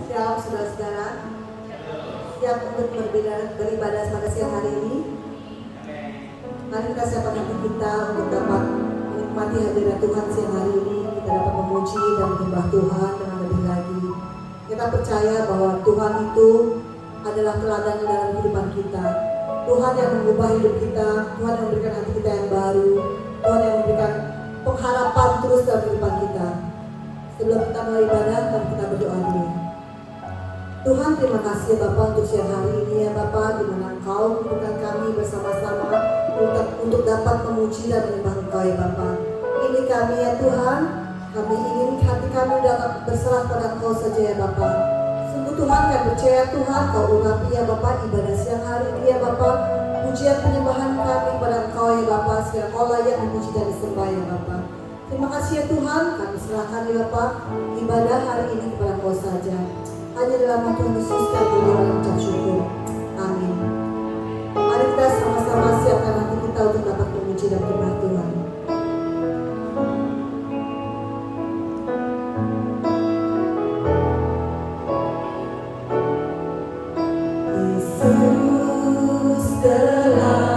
Shalom saudara-saudara. Siap untuk beribadah pada siang hari ini. Mari kita siapkan hati kita untuk dapat menikmati hadirat Tuhan siang hari ini. Kita dapat memuji dan menyembah Tuhan dengan lebih lagi. Kita percaya bahwa Tuhan itu adalah teladan dalam kehidupan kita. Tuhan yang mengubah hidup kita, Tuhan yang memberikan hati kita yang baru, Tuhan yang memberikan pengharapan terus dalam kehidupan kita. Sebelum kita mulai ibadah, mari kita berdoa dulu. Tuhan, terima kasih Bapa untuk siang hari ini ya Bapa, di mana Engkau mengumpulkan kami bersama-sama untuk dapat memuji dan menyembah Engkau ya Bapa. Ini kami ya Tuhan, kami ingin hati kami dapat berserah pada Engkau saja ya Bapa. Sungguh Tuhan, kami percaya Tuhan, Kau urapi ya Bapa ibadah siang hari ini ya Bapa. Pujian penyembahan kami pada Engkau ya Bapa, sehingga Kau layak dipuji dan disembah ya Bapa. Terima kasih ya Tuhan, kami serahkan ya Bapa ibadah hari ini kepada Kau saja. Hanya dalam nama Tuhan Yesus kami berdoa dan mengucap syukur. Amin. Mari kita sama-sama siapkan hati kita untuk dapat memuji dan menyembah Tuhan. Yesus teladanku.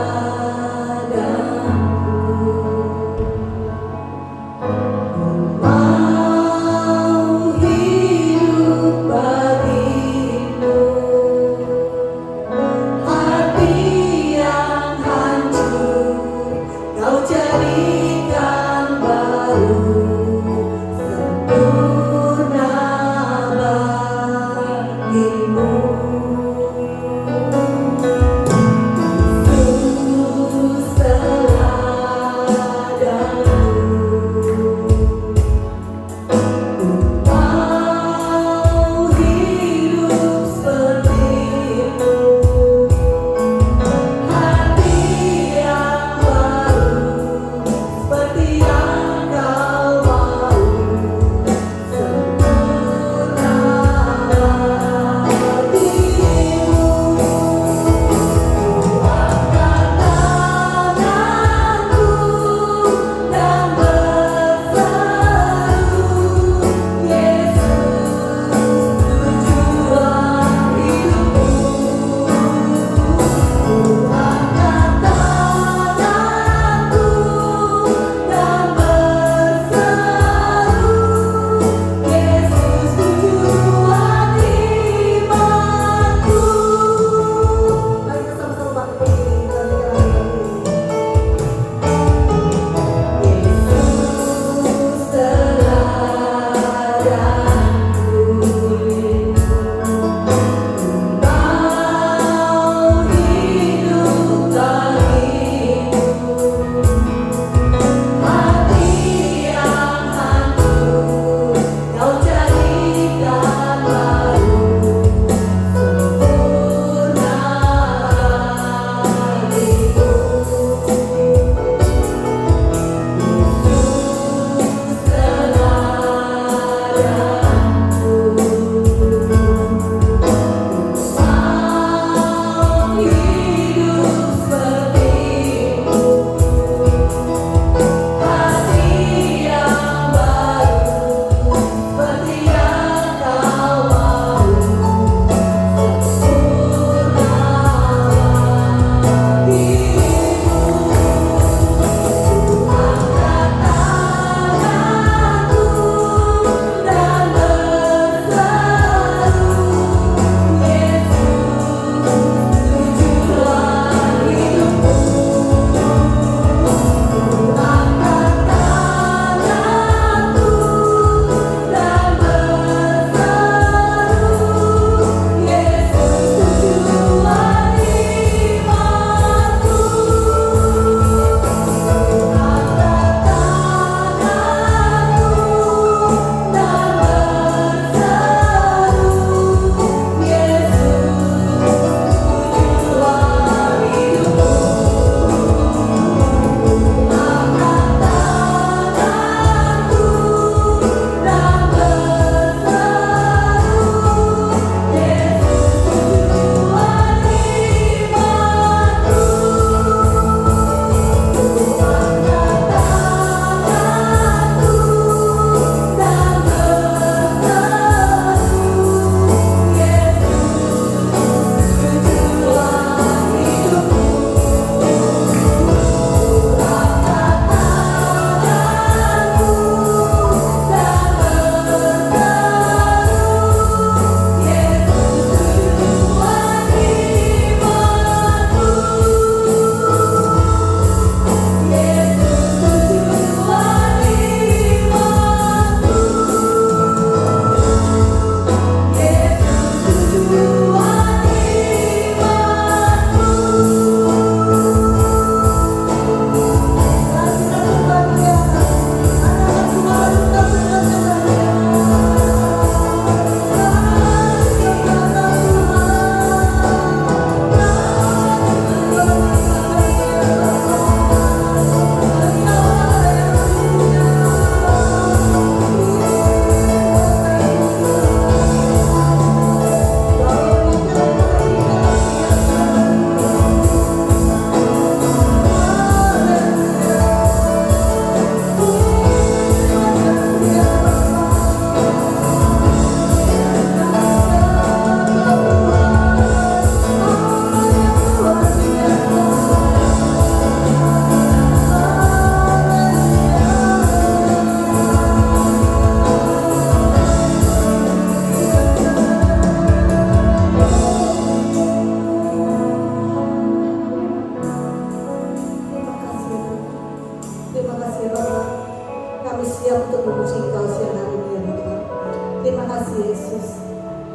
Yesus.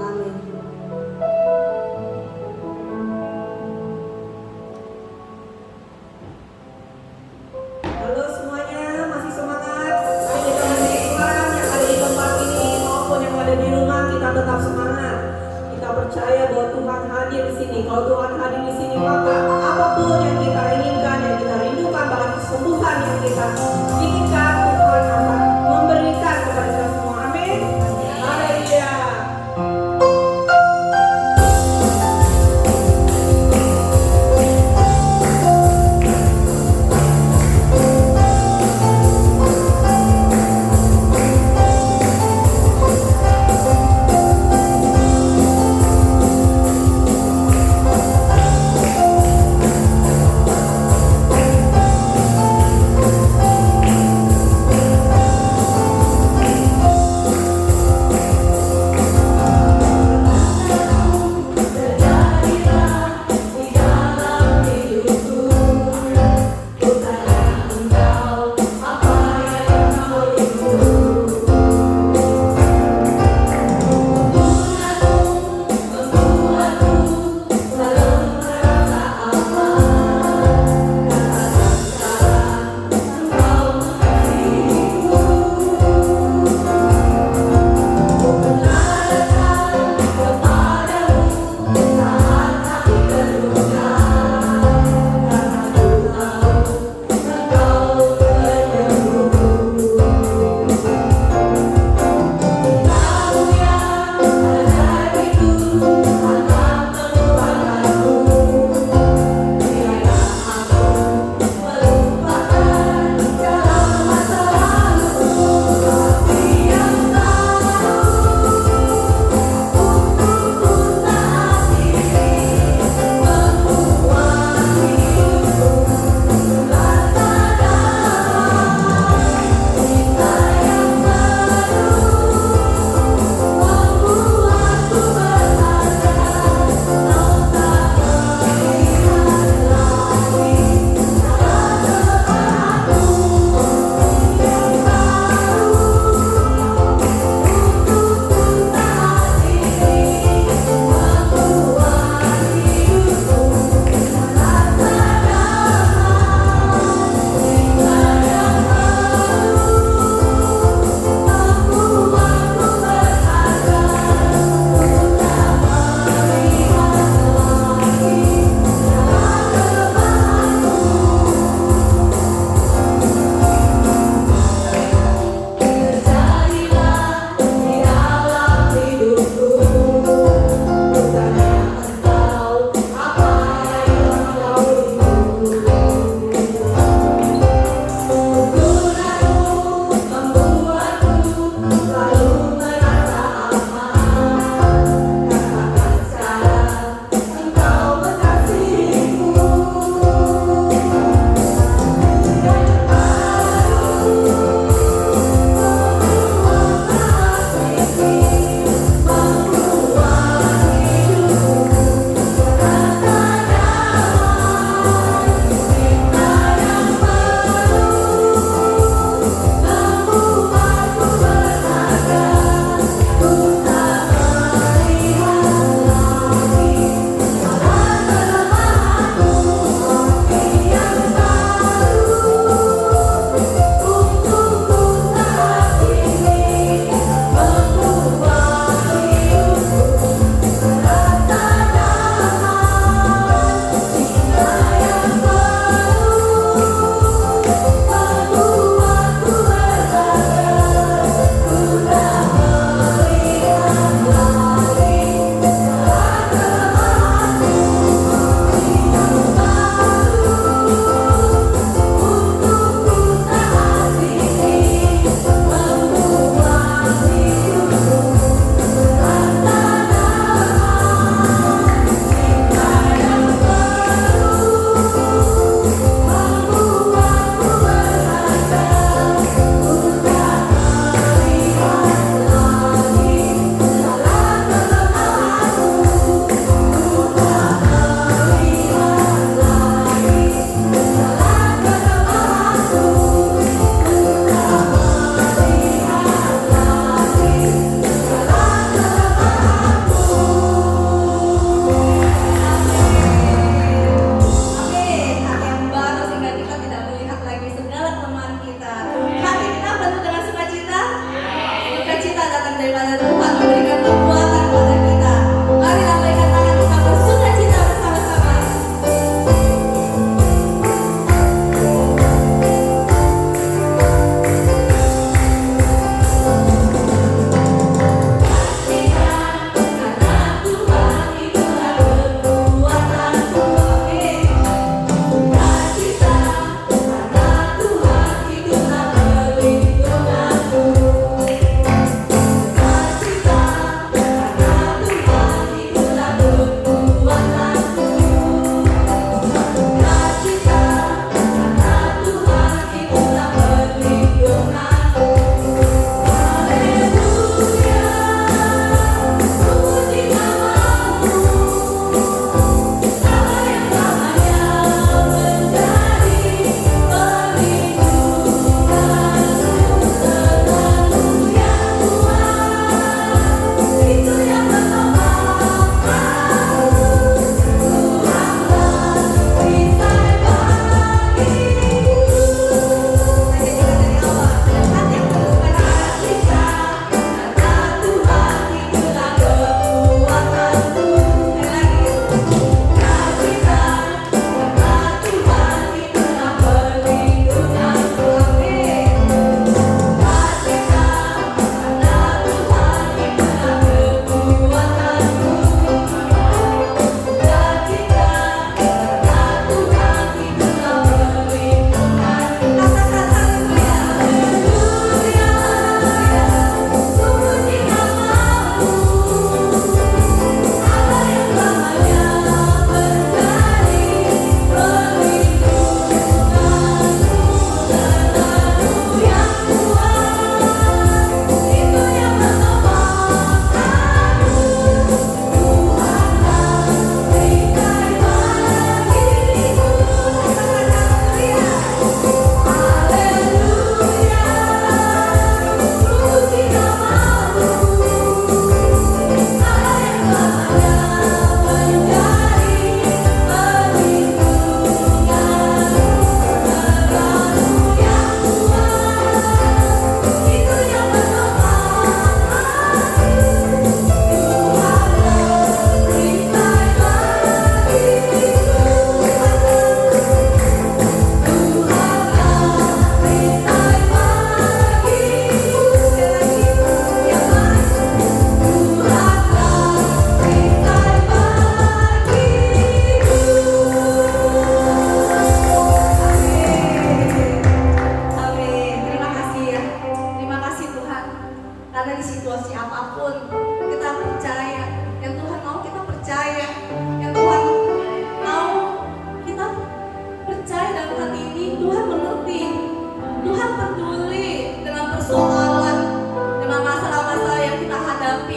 Amin. Halo semuanya, masih semangat? Ayo kita masih Tuhan yang ada di tempat ini maupun yang ada di rumah, kita tetap semangat. Kita percaya bahwa Tuhan hadir di sini. Kalau Tuhan hadir di sini, maka apapun yang kita inginkan, yang kita rindukan, bahkan kesembuhan yang kita inginkan, Tuhan akan memberikan kepada kita semua. Amin. Haleluya.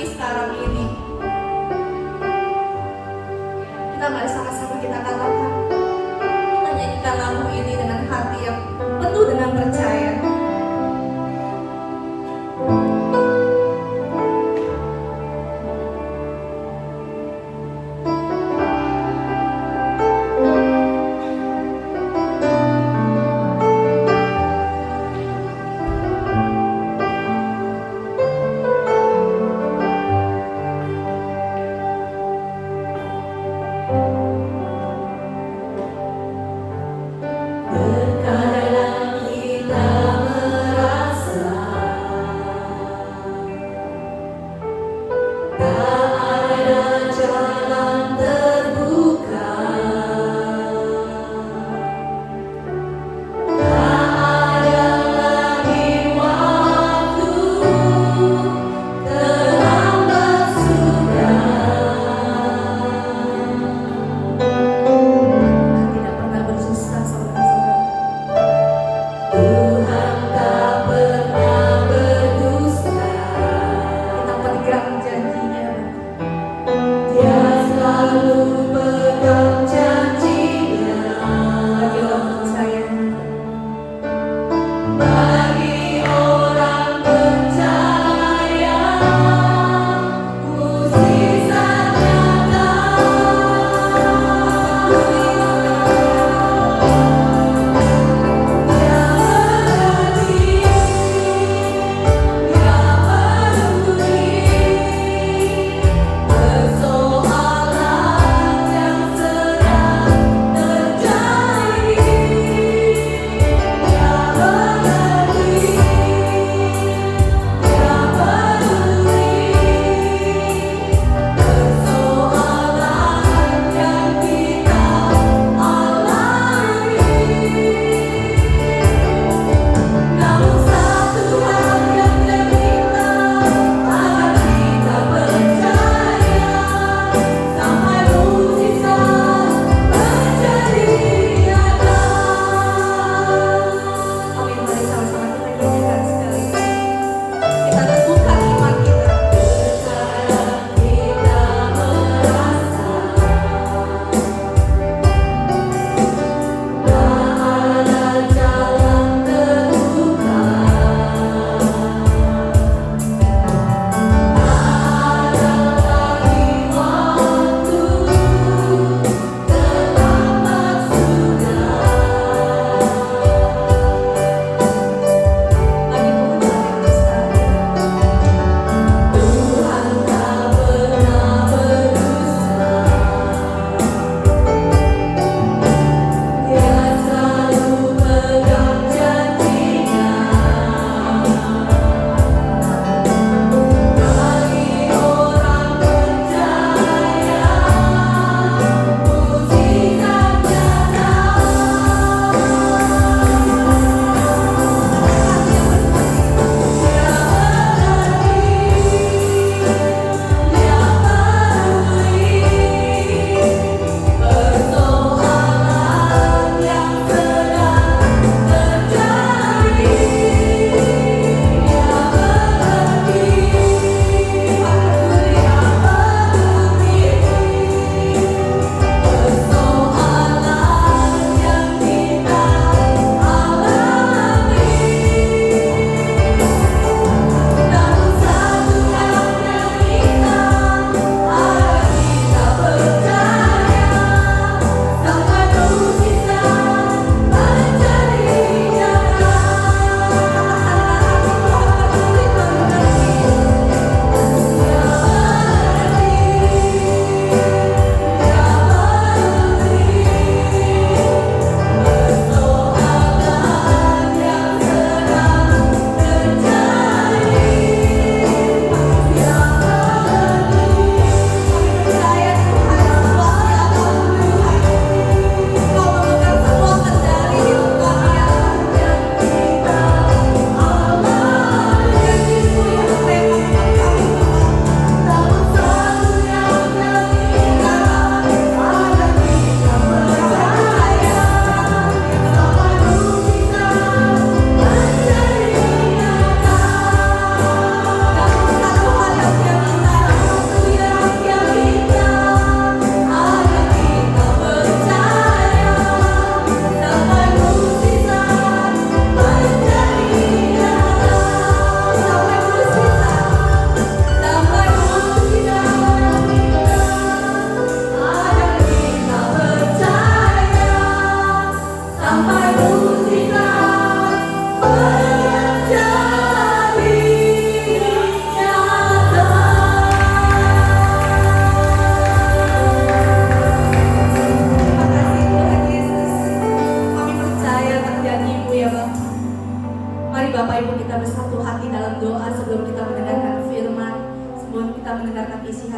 menghadapi sekarang ini. Kita mari sama-sama kita katakan, kita nyanyikan lagu ini dengan hati yang penuh dengan percaya. Terkadang kita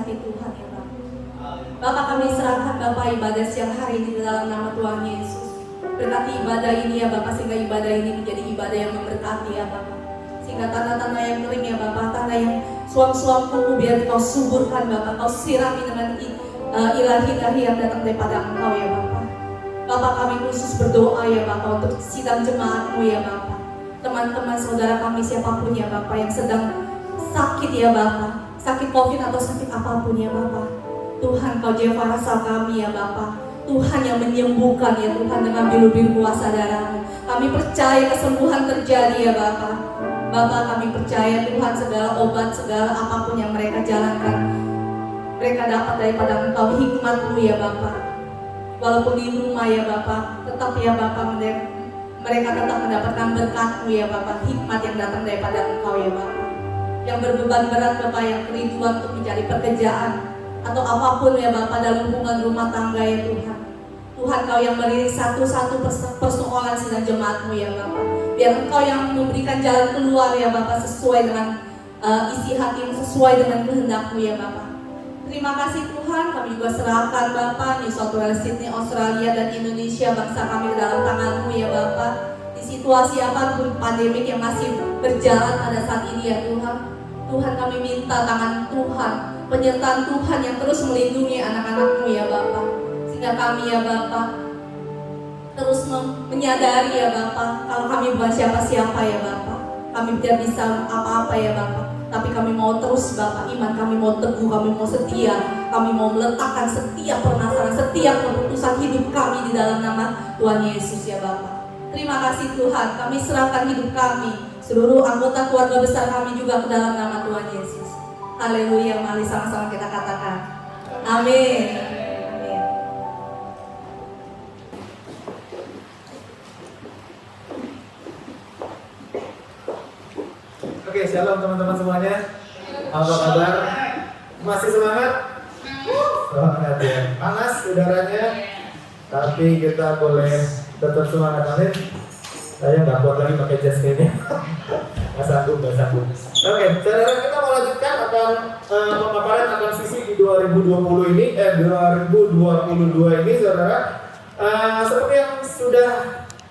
hati Tuhan ya Bapak. Bapak, kami serahkan Bapak ibadah siang hari ini di dalam nama Tuhan Yesus. Berkati ibadah ini ya Bapak, sehingga ibadah ini menjadi ibadah yang memberkati ya Bapak. Sehingga tanah-tanah yang kering ya Bapak, tanah yang suam-suam kuku biar Kau suburkan Bapak, Kau sirami dengan ilahi-ilahi yang datang daripada Engkau ya Bapak. Bapak, kami khusus berdoa ya Bapak untuk sidang jemaat-Mu ya Bapak. Teman-teman saudara kami siapapun ya Bapak yang sedang sakit ya Bapak, sakit COVID atau sakit apapun ya Bapak. Tuhan, Kau Jehovah Rasul kami ya Bapak. Tuhan yang menyembuhkan ya Tuhan dengan bilu-bilu kuasa darah-Mu. Kami percaya kesembuhan terjadi ya Bapak. Bapak, kami percaya Tuhan segala obat, segala apapun yang mereka jalankan, mereka dapat daripada Engkau, hikmat-Mu ya Bapak. Walaupun di rumah ya Bapak, tetap ya Bapak mereka tetap mendapatkan berkat-Mu ya Bapak, hikmat yang datang daripada Engkau ya Bapak. Yang berbeban berat Bapak, yang kerinduan untuk mencari pekerjaan atau apapun ya Bapak dalam hubungan rumah tangga ya Tuhan. Tuhan, Kau yang melirik satu-satu persoalan sidang jemaat-Mu ya Bapak. Biar Engkau yang memberikan jalan keluar ya Bapak, sesuai dengan isi hati-Mu, sesuai dengan kehendak-Mu ya Bapak. Terima kasih Tuhan, kami juga serahkan Bapak New South Wales, Sydney, Australia dan Indonesia, bangsa kami ke dalam tangan-Mu ya Bapak. Di situasi apapun pandemik yang masih berjalan pada saat ini ya Tuhan. Tuhan, kami minta tangan Tuhan, penyertaan Tuhan yang terus melindungi anak-anak-Mu ya Bapak. Sehingga kami ya Bapak terus menyadari ya Bapak, kalau kami bukan siapa-siapa ya Bapak. Kami tidak bisa apa-apa ya Bapak. Tapi kami mau terus Bapak, iman kami mau teguh, kami mau setia, kami mau meletakkan setiap permasalahan, setiap keputusan hidup kami di dalam nama Tuhan Yesus ya Bapak. Terima kasih Tuhan, kami serahkan hidup kami, seluruh anggota keluarga besar kami juga ke dalam nama Tuhan Yesus. Haleluya, mari sama-sama kita katakan amin. Amin. Oke, shalom teman-teman semuanya. Apa kabar? Masih semangat? Semangat ya. Panas udaranya, tapi kita boleh tetap semangat. Amin. Saya nggak kuat lagi pakai jas ini. Nggak sanggup. Oke, saudara, kita mau lanjutkan akan pemaparan akan visi di 2020 ini, 2022 ini, saudara. Seperti yang sudah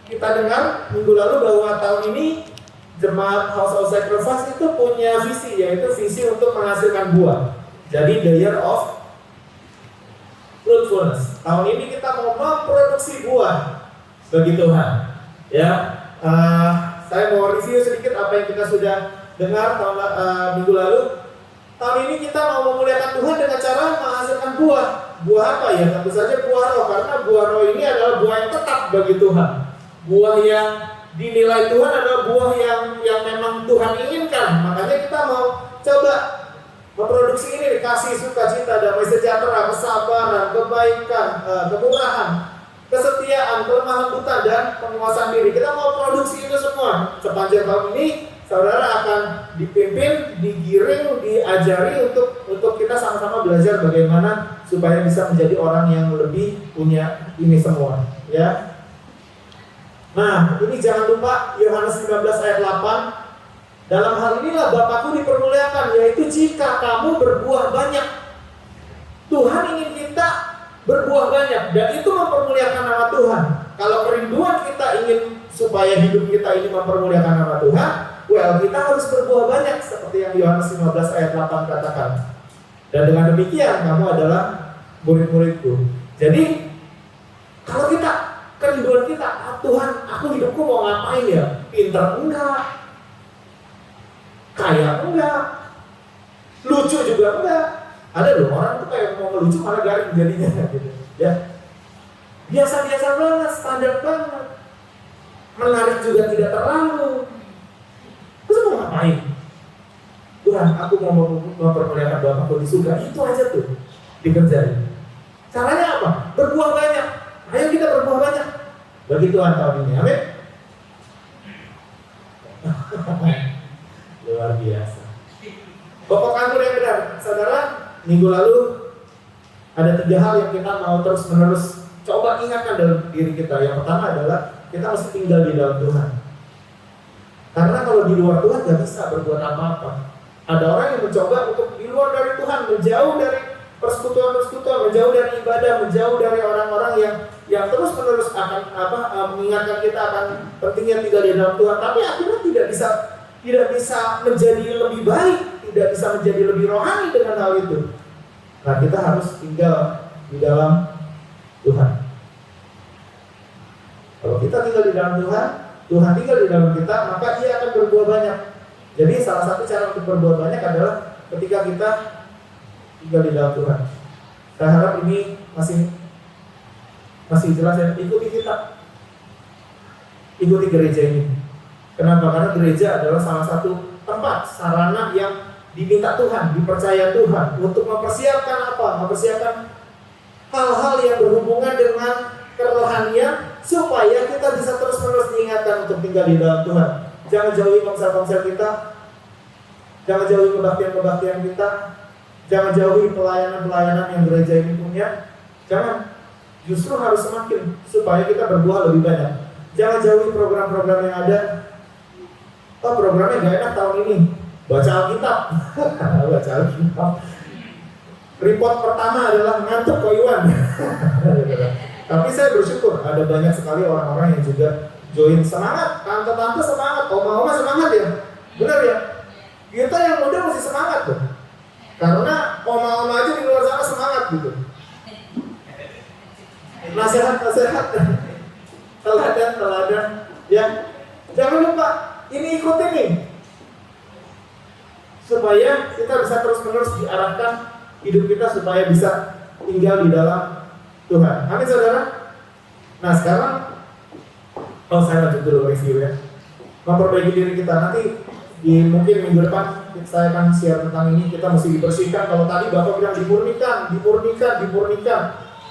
kita dengar minggu lalu bahwa tahun ini Jemaat House of Sacrifice itu punya visi, yaitu visi untuk menghasilkan buah. Jadi the year of fruitfulness. Tahun ini kita mau memproduksi buah bagi Tuhan. Ya, saya mau review sedikit apa yang kita sudah dengar minggu lalu. Tahun ini kita mau memuliakan Tuhan dengan cara menghasilkan buah. Buah apa ya? Tentu saja buah roh, karena buah roh ini adalah buah yang tetap bagi Tuhan. Buah yang dinilai Tuhan adalah buah yang memang Tuhan inginkan. Makanya kita mau coba memproduksi ini, kasih sukacita, damai sejahtera, kesabaran, kebaikan, kemurahan, kesetiaan, kelemah lembutan, dan penguasaan diri. Kita mau produksi itu semua. Sepanjang tahun ini saudara akan dipimpin, digiring, diajari untuk kita sama-sama belajar bagaimana supaya bisa menjadi orang yang lebih punya ini semua, ya. Nah, ini jangan lupa Yohanes 19 ayat 8. Dalam hal inilah Bapakku dipermuliakan, yaitu jika kamu berbuah banyak. Tuhan ingin kita berbuah banyak, dan itu mempermuliakan nama Tuhan. Kalau kerinduan kita ingin supaya hidup kita ini mempermuliakan nama Tuhan, kita harus berbuah banyak seperti yang Yohanes 15 ayat 8 katakan. Dan dengan demikian kamu adalah murid-muridku. Jadi kalau kita kerinduan kita, Tuhan, aku hidupku mau ngapain ya? Pintar enggak? Kaya enggak? Lucu juga enggak? Ada loh orang tuh kayak mau ngelucu malah garing jadinya gitu. Ya. Biasa-biasa banget, standar banget. Menarik juga tidak terlalu. Terus mau ngapain? Tuhan, aku mau mempermuliakan Bapakku di surga. Itu aja tuh dikerjain. Caranya apa? Berbuah banyak. Ayo kita berbuah banyak bagi Tuhan tahun ini. Amin. Luar biasa. Pokok anggur yang benar, saudara. Minggu lalu ada 3 hal yang kita mau terus-menerus coba ingatkan dalam diri kita. Yang pertama adalah kita harus tinggal di dalam Tuhan. Karena kalau di luar Tuhan gak bisa berbuat apa-apa. Ada orang yang mencoba untuk di luar dari Tuhan, menjauh dari persekutuan-persekutuan, menjauh dari ibadah, menjauh dari orang-orang yang terus-menerus akan mengingatkan kita akan pentingnya tinggal di dalam Tuhan, tapi akhirnya tidak bisa menjadi lebih baik, tidak bisa menjadi lebih rohani dengan hal itu. Nah, kita harus tinggal di dalam Tuhan. Kalau kita tinggal di dalam Tuhan, Tuhan tinggal di dalam kita, maka Ia akan berbuah banyak. Jadi salah satu cara untuk berbuah banyak adalah ketika kita tinggal di dalam Tuhan. Saya harap ini masih jelas ya. Ikuti kita, ikuti gereja ini. Kenapa? Karena gereja adalah salah satu tempat, sarana yang diminta Tuhan, dipercaya Tuhan untuk mempersiapkan apa? Mempersiapkan hal-hal yang berhubungan dengan kerohanian supaya kita bisa terus-menerus diingatkan untuk tinggal di dalam Tuhan. Jangan jauhi komsel-komsel kita, jangan jauhi kebaktian-kebaktian kita, jangan jauhi pelayanan-pelayanan yang gereja ini punya. Jangan, justru harus semakin supaya kita berbuah lebih banyak. Jangan jauhi program-program yang ada. Oh, programnya gak enak tahun ini, baca Alkitab. Baca Alkitab. Report pertama adalah ngantuk Ko Iwan. Tapi saya bersyukur ada banyak sekali orang-orang yang juga join. Semangat, tante-tante semangat, oma-oma semangat ya. Benar ya? Kita yang muda mesti semangat tuh. Karena oma-oma aja di luar sana semangat gitu. Nasihat-nasihat, teladan, ya. Jangan lupa, ini ikutin nih. Supaya kita bisa terus-menerus diarahkan hidup kita supaya bisa tinggal di dalam Tuhan. Amin saudara. Nah sekarang, saya lanjut dulu review ya. Memperbaiki diri kita nanti mungkin minggu depan saya akan share tentang ini. Kita mesti dibersihkan. Kalau tadi Bapak bilang dipurnikan.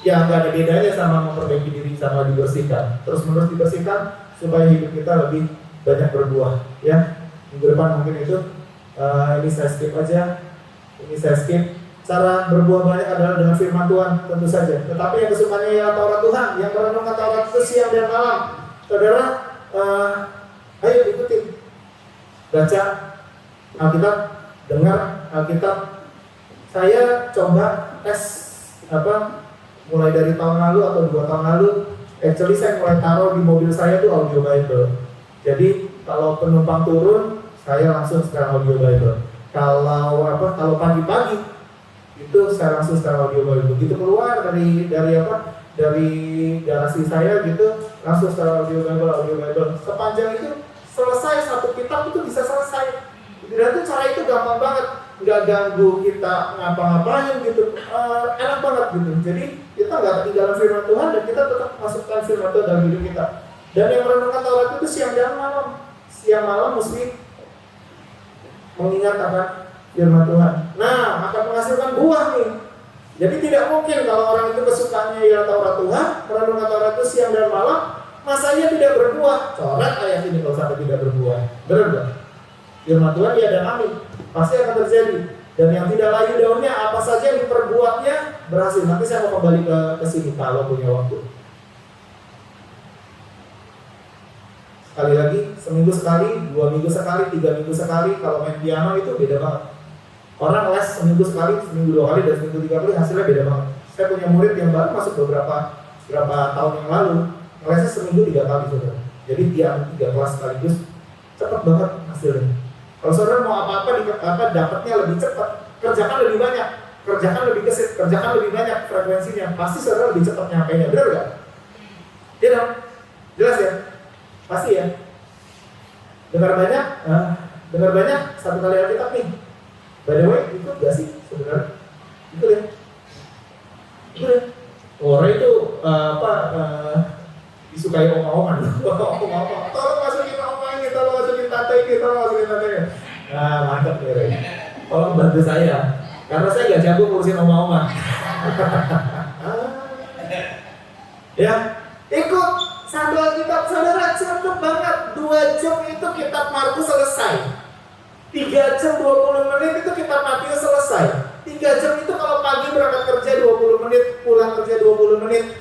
Ya nggak ada bedanya sama memperbaiki diri sama dibersihkan. Terus menerus dibersihkan supaya hidup kita lebih banyak berbuah. Ya minggu depan mungkin itu. Ini saya skip aja. Ini saya skip. Cara berbuah banyak adalah dengan firman Tuhan tentu saja. Tetapi yang kesukaannya ialah Taurat Tuhan, yang merenungkan Taurat itu siang dan malam. Saudara, ayo ikutin. Baca Alkitab, dengar Alkitab. Saya coba tes mulai dari tahun lalu atau 2 tahun lalu. Actually saya mulai taruh di mobil saya tuh audio Bible. Jadi kalau penumpang turun, saya langsung sekarang audio Bible. Kalau pagi-pagi itu saya langsung secara audio Bible. Begitu keluar dari garasi saya gitu, langsung secara audio Bible. Sepanjang itu selesai satu kitab itu bisa selesai. Dan itu cara itu gampang banget, nggak ganggu kita ngapa-ngapain gitu, enak banget gitu. Jadi kita nggak ketinggalan firman Tuhan dan kita tetap masukkan firman Tuhan dalam hidup kita. Dan yang merenungkan Taurat itu siang dan malam. Siang malam mesti mengingat akan firman Tuhan. Nah, akan menghasilkan buah nih. Jadi tidak mungkin kalau orang itu kesukaannya ialah Taurat Tuhan, merenungkan Taurat itu siang dan malam, masanya tidak berbuah. Coret ayat ini kalau sampai tidak berbuah. Benar nggak? Firman Tuhan ya dan amin. Pasti akan terjadi. Dan yang tidak layu daunnya, apa saja yang diperbuatnya berhasil. Nanti saya mau kembali ke sini kalau punya waktu. Sekali lagi, seminggu sekali, 2 minggu sekali, 3 minggu sekali. Kalau main piano itu beda banget. Orang les seminggu sekali, seminggu 2 kali, dan seminggu 3 kali hasilnya beda banget. Saya punya murid yang baru masuk beberapa tahun yang lalu, lesnya seminggu 3 kali saudara. Jadi dia 3 kelas sekaligus, cepat banget hasilnya. Kalau saudara mau apa-apa dapatnya lebih cepat, kerjakan lebih banyak, kerjakan lebih gesit, kerjakan lebih banyak frekuensinya, pasti saudara lebih cepat nyampainya. Benar nggak? Iya dong? Jelas ya? Pasti ya. Dengar banyak, 1 kali Alkitab nih. By the way, ikut gak sih sebenarnya? Ikut ya? Orang itu disukai oma-oma. Tolong masukin oma ini, tolong masukin tante ini. Nah, mantap nih. Tolong bantu saya, karena saya gak jago ngurusin oma-oma. Ya, ikut. 1 Alkitab, saudara, cepet banget. 2 jam itu kitab Markus selesai. 3 jam 20 menit itu kitab Matius selesai. 3 jam itu kalau pagi berangkat kerja 20 menit, pulang kerja 20 menit.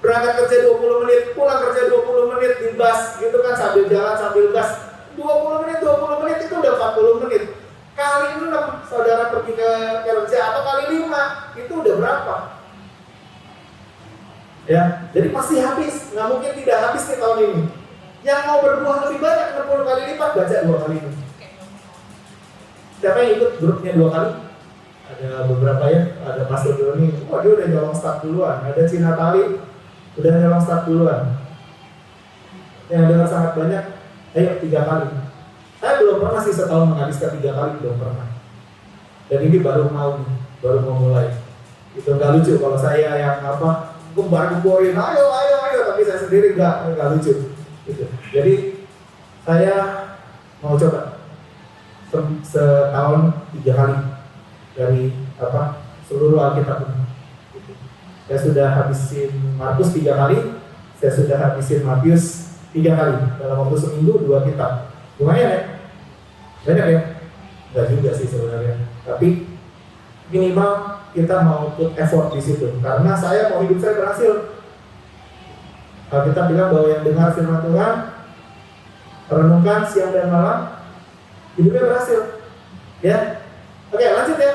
Berangkat kerja 20 menit, pulang kerja 20 menit di bus, gitu kan, sambil jalan sambil bus. 20 menit itu udah 40 menit. Kali 6 itu udah berapa? Ya, jadi pasti habis, nggak mungkin tidak habis nih tahun ini. Yang mau berbuah lebih banyak 60 kali lipat baca 2 kali ini. Siapa yang ikut grupnya 2 kali? Ada beberapa ya, ada Pastor Doni, wah dia udah nyolong start duluan. Ada Cina Tali, udah nyolong start duluan. Yang dengar sangat banyak, ayo 3 kali. Saya belum pernah sih setahun menghabiskan 3 kali, belum pernah. Dan ini baru mau mulai. Itu nggak lucu kalau saya yang gembar-gemborin, ayo, tapi saya sendiri nggak lucu. Gitu. Jadi saya mau coba setahun 3 kali dari seluruh Alkitab ini. Gitu. Saya sudah habisin Markus 3 kali, saya sudah habisin Matius 3 kali dalam waktu seminggu 2 kitab. Lumayan ya? Banyak ya? Enggak juga sih sebenarnya. Tapi minimal kita mau put effort di situ. Karena saya mau hidup saya berhasil. Kalau kita bilang bahwa yang dengar firman Tuhan, renungkan siang dan malam, hidupnya berhasil. Ya, oke lanjut ya.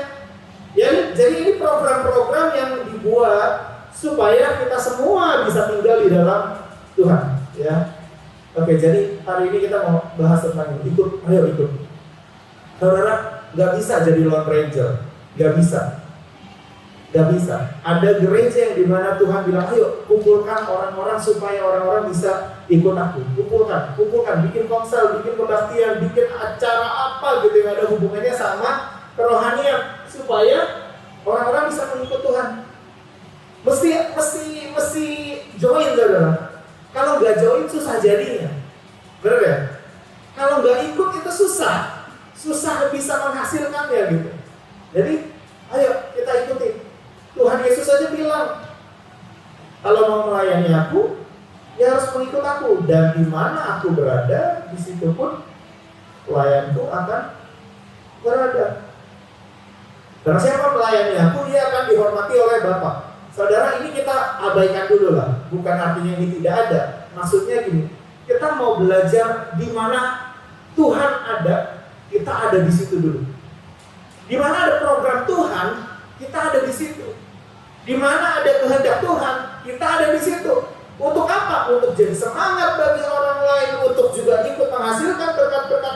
Jadi ini program-program yang dibuat supaya kita semua bisa tinggal di dalam Tuhan. Ya, oke. Jadi hari ini kita mau bahas tentang ini. Ayo ikut. Saudara, nggak bisa jadi Lone Ranger, nggak bisa. Ada gereja yang dimana Tuhan bilang, ayo kumpulkan orang-orang supaya orang-orang bisa ikut aku. Kumpulkan, bikin konsel, bikin kebaktian, bikin acara apa gitu yang ada hubungannya sama kerohanian supaya orang-orang bisa mengikut Tuhan. Mesti join, saudara. Kalau nggak join susah jadinya, benar ya? Kalau nggak ikut itu susah bisa menghasilkannya gitu. Jadi, ayo kita ikutin. Tuhan Yesus saja bilang, kalau mau melayani aku, ya harus mengikut aku. Dan di mana aku berada, di situ pun pelayanku akan berada. Karena siapa melayani aku, dia akan dihormati oleh Bapa. Saudara, ini kita abaikan dulu lah. Bukan artinya ini tidak ada. Maksudnya gini, kita mau belajar di mana Tuhan ada, kita ada di situ dulu. Di mana ada program Tuhan, kita ada di situ. Di mana ada kehendak Tuhan, kita ada di situ. Untuk apa? Untuk jadi semangat bagi orang lain, untuk juga ikut menghasilkan berkat-berkat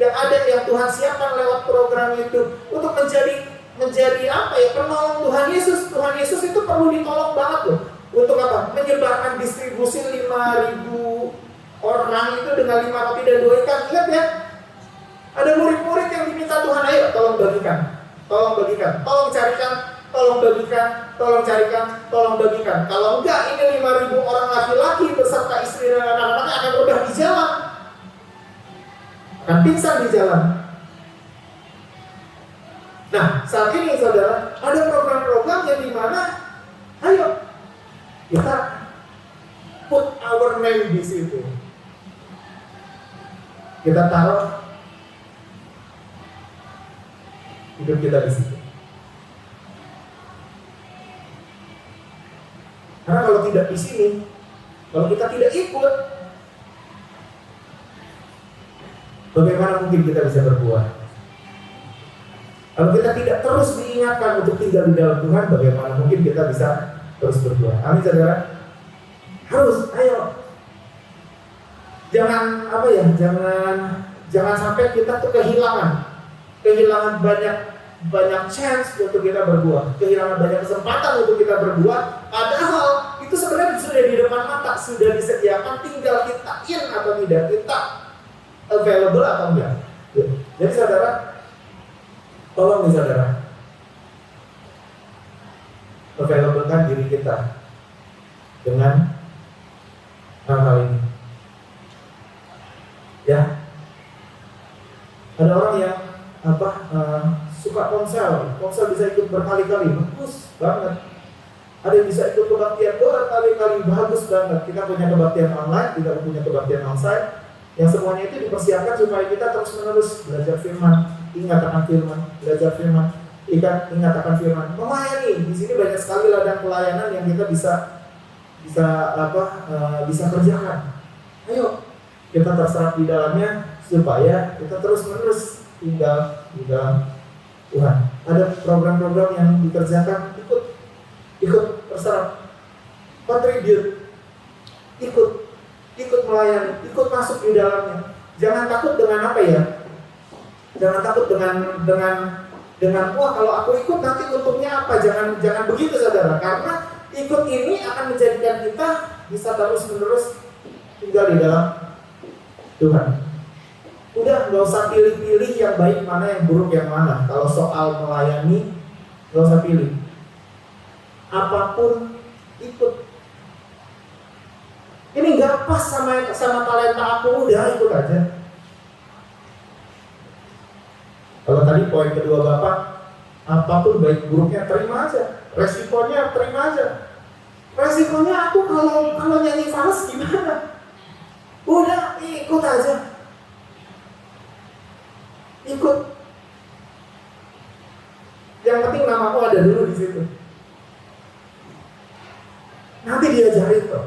yang ada yang Tuhan siapkan lewat program itu, untuk menjadi apa ya, penolong Tuhan Yesus. Tuhan Yesus itu perlu ditolong banget loh. Untuk apa? Menyebarkan distribusi 5.000 orang itu dengan 5 roti dan 2 ikan. Ingat ya? Ada murid-murid yang diminta Tuhan, ayo tolong bagikan, tolong carikan, tolong bagikan, tolong carikan, tolong bagikan. Kalau enggak, ini 5.000 orang laki-laki beserta istri dan anak-anaknya akan rebah di jalan, akan pingsan di jalan. Nah, saat ini saudara, ada program-program yang dimana, ayo kita put our name di situ. Kita taruh hidup kita di situ. Karena kalau tidak di sini, kalau kita tidak ikut, bagaimana mungkin kita bisa berbuah? Kalau kita tidak terus diingatkan untuk tinggal di dalam Tuhan, bagaimana mungkin kita bisa terus berbuah? Amin, saudara. Harus, ayo. Jangan sampai kita tuh kehilangan banyak chance untuk kita berbuah, kehilangan banyak kesempatan untuk kita berbuah. Padahal itu sebenarnya sudah di depan mata, sudah disediakan, tinggal kita in atau tidak, kita available atau enggak. Jadi saudara, tolong nih saudara, available-kan diri kita dengan hal-hal ini. Ya, ada orang yang suka ponsel bisa ikut berkali-kali, bagus banget. Ada yang bisa ikut kebaktian berkali-kali, bagus banget. Kita punya kebaktian online, kita punya kebaktian onsite, yang semuanya itu dipersiapkan supaya kita terus-menerus belajar firman, ingat akan firman, belajar firman, ingat akan firman. Melayani, di sini banyak sekali ladang pelayanan yang kita bisa kerjakan. Ayo, kita terserap di dalamnya supaya kita terus-menerus tinggal di dalam Tuhan. Ada program-program yang dikerjakan, ikut terserah, contribute, ikut melayani, ikut masuk di dalamnya. Jangan takut dengan apa ya? Jangan takut dengan wah kalau aku ikut nanti untungnya apa? Jangan begitu saudara, karena ikut ini akan menjadikan kita bisa terus-menerus tinggal di dalam Tuhan. Udah nggak usah pilih-pilih yang baik mana, yang buruk yang mana. Kalau soal melayani nggak usah pilih. Apapun ikut. Ini nggak pas sama talenta aku, udah ikut aja. Kalau tadi poin kedua Bapak, apapun baik buruknya terima aja. Resikonya terima aja. Resikonya aku kalau nyanyi fals gimana? Udah ikut aja. Ikut. Yang penting namaku ada dulu di situ. Nanti diajarin tuh.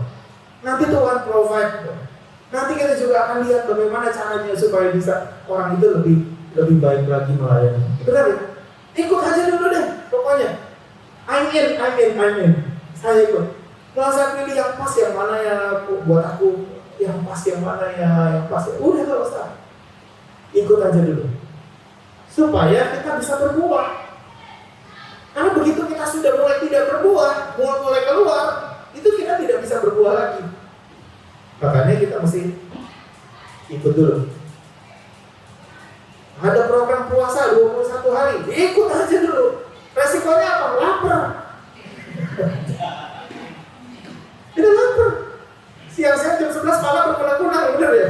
Nanti Tuhan provide tuh. Nanti kita juga akan lihat bagaimana caranya supaya bisa orang itu lebih baik lagi melayani. Benar ya? Ikut aja dulu deh, pokoknya. I'm in. Saya ikut. Nggak usah pilih yang pas yang mana ya buat aku, yang pas yang mana ya, yang pas ya. Udah nggak usah. Ikut aja dulu. Supaya kita bisa berbuah. Karena begitu kita sudah mulai tidak berbuah, mulai keluar, itu kita tidak bisa berbuah lagi. Makanya kita mesti ikut dulu. Ada program puasa 21 hari, ikut aja dulu. Resikonya apa? Lapar. Itu lapar. Siang-siang jam 11 malam berkunang-kunang, bener ya?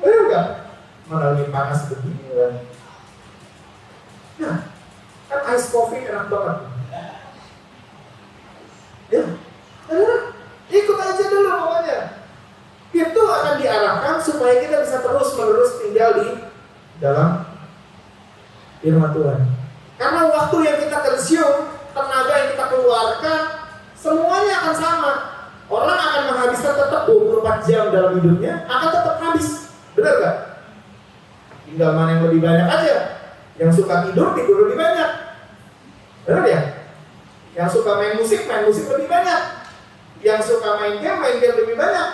Bener nggak? Mana lagi panas begini kan? Nah, kan ice coffee enak banget. Ya, ikut aja dulu pokoknya. Itu akan diarahkan supaya kita bisa terus-menerus tinggal di dalam firman Tuhan. Karena waktu yang kita consume, tenaga yang kita keluarkan, semuanya akan sama. Orang akan menghabiskan tetap 24 jam dalam hidupnya, akan tetap habis. Benar gak? Tinggal mana yang lebih banyak aja. Yang suka tidur lebih banyak. Benar ya? Yang suka main musik lebih banyak. Yang suka main game lebih banyak.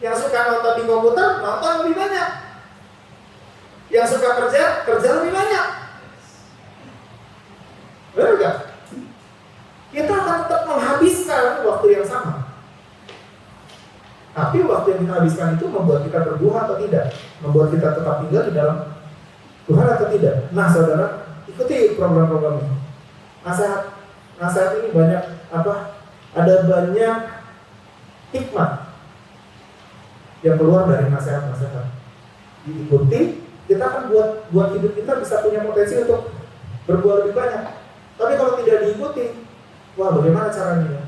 Yang suka nonton di komputer, nonton lebih banyak. Yang suka kerja lebih banyak. Benar gak? Kita akan tetap menghabiskan waktu yang sama. Tapi waktu yang kita habiskan itu membuat kita berbuah atau tidak? Membuat kita tetap tinggal di dalam Tuhan atau tidak? Nah saudara, ikuti program-program ini. Nasihat ini banyak ada banyak hikmat yang keluar dari nasihat-nasihat. Diikuti, kita akan buat hidup kita bisa punya potensi untuk berbuah lebih banyak. Tapi kalau tidak diikuti, wah bagaimana caranya?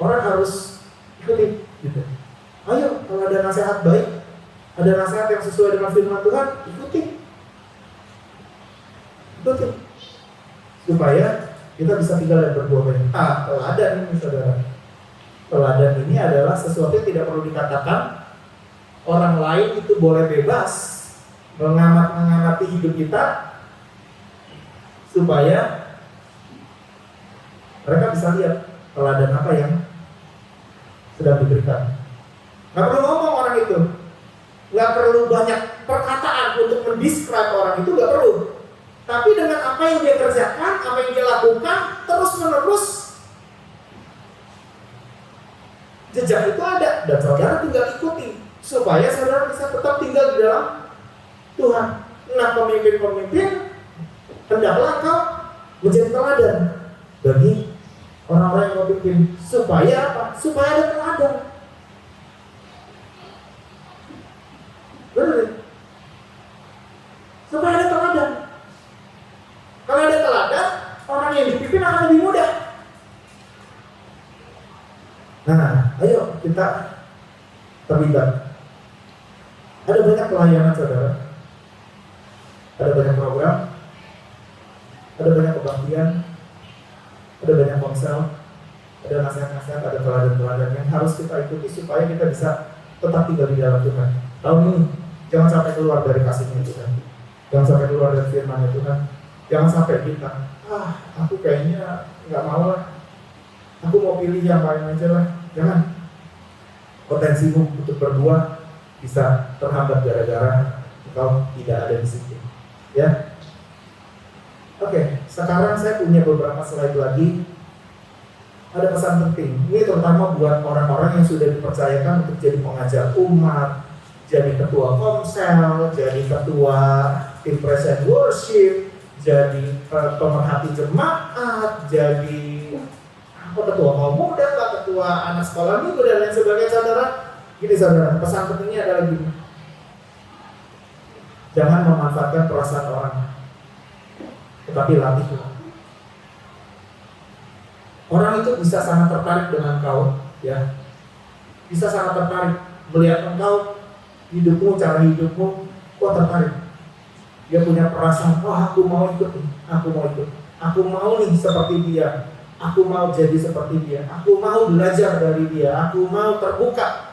Orang harus ikuti gitu. Ayo, kalau ada nasihat baik, ada nasihat yang sesuai dengan firman Tuhan, ikuti. Supaya kita bisa tinggal dan berbuah banyak. Teladan ini saudara. Teladan ini adalah sesuatu yang tidak perlu dikatakan. Orang lain itu boleh bebas mengamati hidup kita, supaya mereka bisa lihat teladan apa yang sedang diberikan. Gak perlu ngomong orang itu, gak perlu banyak perkataan untuk mendescribe orang itu, gak perlu. Tapi dengan apa yang dia kerjakan, apa yang dia lakukan, terus menerus jejak itu ada, dan saudara tinggal ikuti supaya saudara bisa tetap tinggal di dalam Tuhan. Nah, pemimpin-pemimpin hendaklah engkau menjadi teladan bagi orang-orang yang memimpin. Supaya apa? Supaya ada teladan. Benar? Supaya ada teladan. Kalau ada teladan, orang yang dipimpin akan lebih mudah. Nah, ayo kita terlibat. Ada banyak pelayanan saudara. Ada banyak program. Ada banyak kebaktian. Ada banyak konsel. Ada nasihat-nasihat, ada teladan-teladan yang harus kita ikuti supaya kita bisa tetap tinggal di dalam Tuhan. Tahun ini jangan sampai keluar dari kasihnya Tuhan. Jangan sampai keluar dari firman-Nya Tuhan. Jangan sampai kita, aku kayaknya nggak mau lah, aku mau pilih yang lain aja lah. Jangan. Potensimu untuk berbuah bisa terhambat gara-gara engkau tidak ada di situ. Ya. Oke, sekarang saya punya beberapa slide lagi. Ada pesan penting. Ini terutama buat orang-orang yang sudah dipercayakan untuk jadi pengajar umat, jadi ketua komsel, jadi ketua tim praise and worship, jadi pemerhati jemaat, jadi ketua kaum muda, ketua anak sekolah minggu dan lain sebagainya. Saudara, gini saudara, pesan pentingnya adalah gini: jangan memanfaatkan perasaan orang, tetapi latihlah. Orang itu bisa sangat tertarik dengan kau, ya, bisa sangat tertarik melihat engkau, hidupmu, cara hidupmu, kok tertarik. Dia punya perasaan, aku mau ikut nih, aku mau nih seperti dia, aku mau jadi seperti dia, aku mau belajar dari dia, aku mau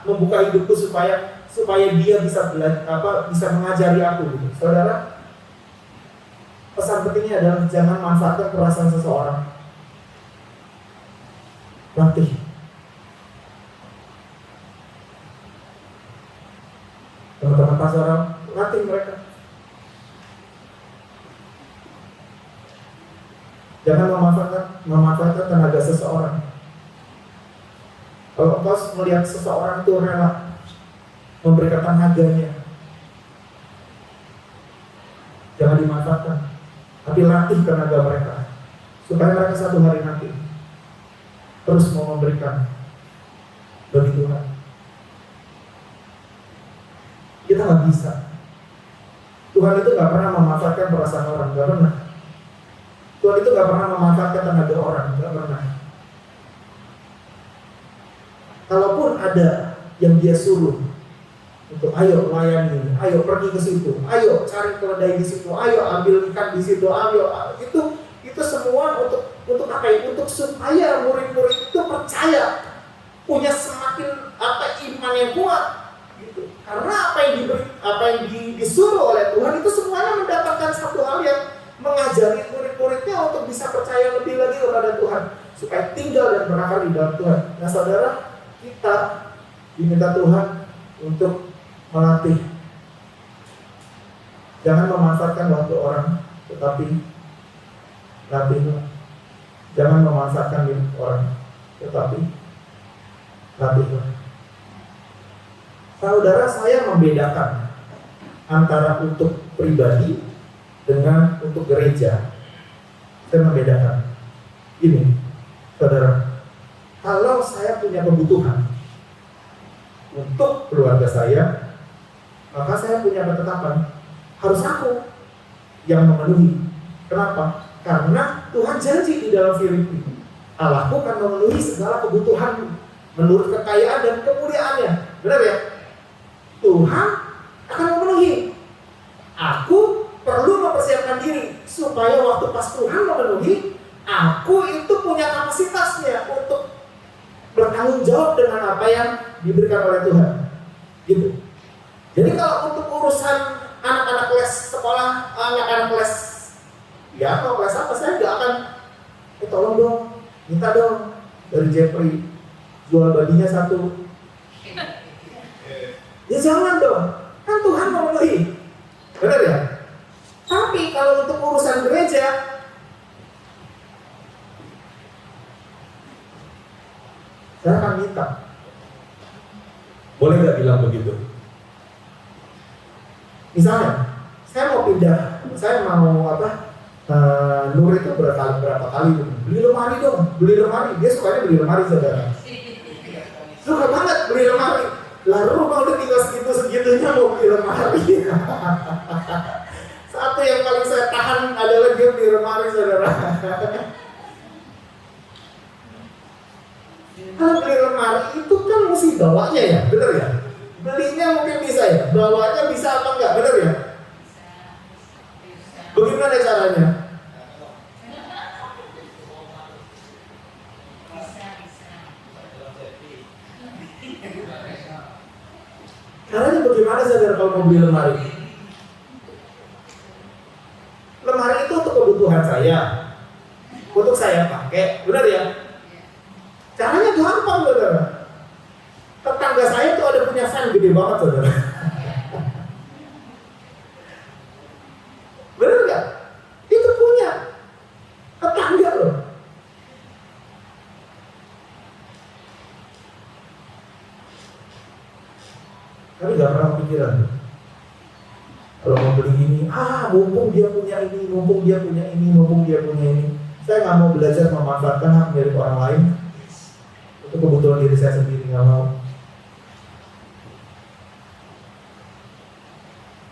membuka hidupku supaya dia bisa bisa mengajari aku. Gitu. Saudara, pesan pentingnya adalah jangan manfaatkan perasaan seseorang. Latih. Teman-teman pastoral, latih mereka. Jangan memanfaatkan tenaga seseorang. Kalau engkau melihat seseorang itu rela memberikan tenaganya, jangan dimanfaatkan, tapi latih tenaga mereka supaya mereka satu hari nanti terus mau memberikan bagi Tuhan. Kita nggak bisa. Tuhan itu nggak pernah memanfaatkan perasaan orang, nggak pernah. Tuhan itu nggak pernah memanfaatkan tenaga orang, nggak pernah. Kalaupun ada yang dia suruh untuk ayo layani, ayo pergi ke situ, ayo cari keledai di situ, ayo ambil ikan di situ, ayo itu semua untuk apa ya? Untuk supaya murid-murid itu percaya, punya semakin iman yang kuat, gitu. Karena apa yang disuruh oleh Tuhan itu semuanya mendapatkan satu hal yang mengajari murid-muridnya untuk bisa percaya lebih lagi kepada Tuhan, supaya tinggal dan berakar di dalam Tuhan. Nah saudara, kita diminta Tuhan untuk melatih. Jangan memanfaatkan waktu orang, tetapi latihlah. Jangan memanfaatkan milik orang, tetapi latihlah. Saudara, saya membedakan antara untuk pribadi dengan untuk gereja. Saya membedakan. Ini, saudara, kalau saya punya kebutuhan untuk keluarga saya, maka saya punya ketetapan, harus aku yang memenuhi. Kenapa? Karena Tuhan janji di dalam Filipi, Allahku akan memenuhi segala kebutuhanmu menurut kekayaan dan kemuliaannya. Benar ya? Tuhan akan memenuhi. Aku perlu mempersiapkan diri supaya waktu pas Tuhan memenuhi, aku itu punya kapasitasnya untuk bertanggung jawab dengan apa yang diberikan oleh Tuhan. Gitu. Jadi kalau untuk urusan anak-anak les sekolah, anak-anak les, ya kalau les apa, saya nggak akan, tolong dong, minta dong dari Jeffrey jual babinya 1. Ya jangan dong, kan Tuhan memenuhi, benar ya? Tapi kalau untuk urusan gereja, saya akan minta. Boleh nggak bilang begitu? Misalnya, saya mau pindah, saya mau Nur itu berapa kali beli lemari dong, beli lemari. Dia sukanya beli lemari, saudara. Suka banget beli lemari. Lalu rumah udah tinggal segitunya mau beli lemari. Satu yang paling saya tahan adalah dia beli lemari, saudara. Kalau beli lemari itu kan mesti bawanya ya, bener ya? Belinya mungkin bisa ya, bawanya bisa apa enggak, bener ya? Bagaimana caranya? Caranya bagaimana, saudara, kalau mau beli lemari? Lemari itu untuk kebutuhan Tuhan saya untuk saya pakai, benar ya? Caranya gampang, saudara. Tetangga saya tuh ada punya fan gede banget, saudara. Benar nggak? Itu punya tetangga loh. Tapi nggak pernah kepikiran. Kalau mau beli ini, mumpung dia punya ini, mumpung dia punya ini, mumpung dia punya ini. Saya nggak mau belajar memanfaatkan hak milik orang lain untuk kebutuhan diri saya sendiri, nggak mau.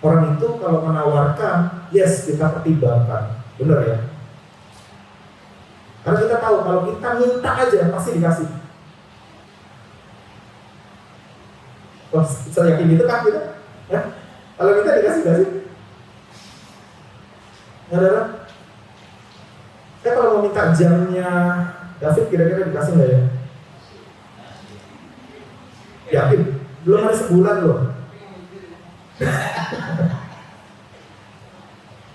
Orang itu kalau menawarkan, yes, kita pertimbangkan, benar ya? Karena kita tahu kalau kita minta aja pasti dikasih. Saya yakin gitu kan kita? Ya? Kalau kita dikasih nggak sih? Nggak ada. Saya kalau mau minta jamnya David kira-kira dikasih nggak ya? Yakin? Belum ada sebulan loh.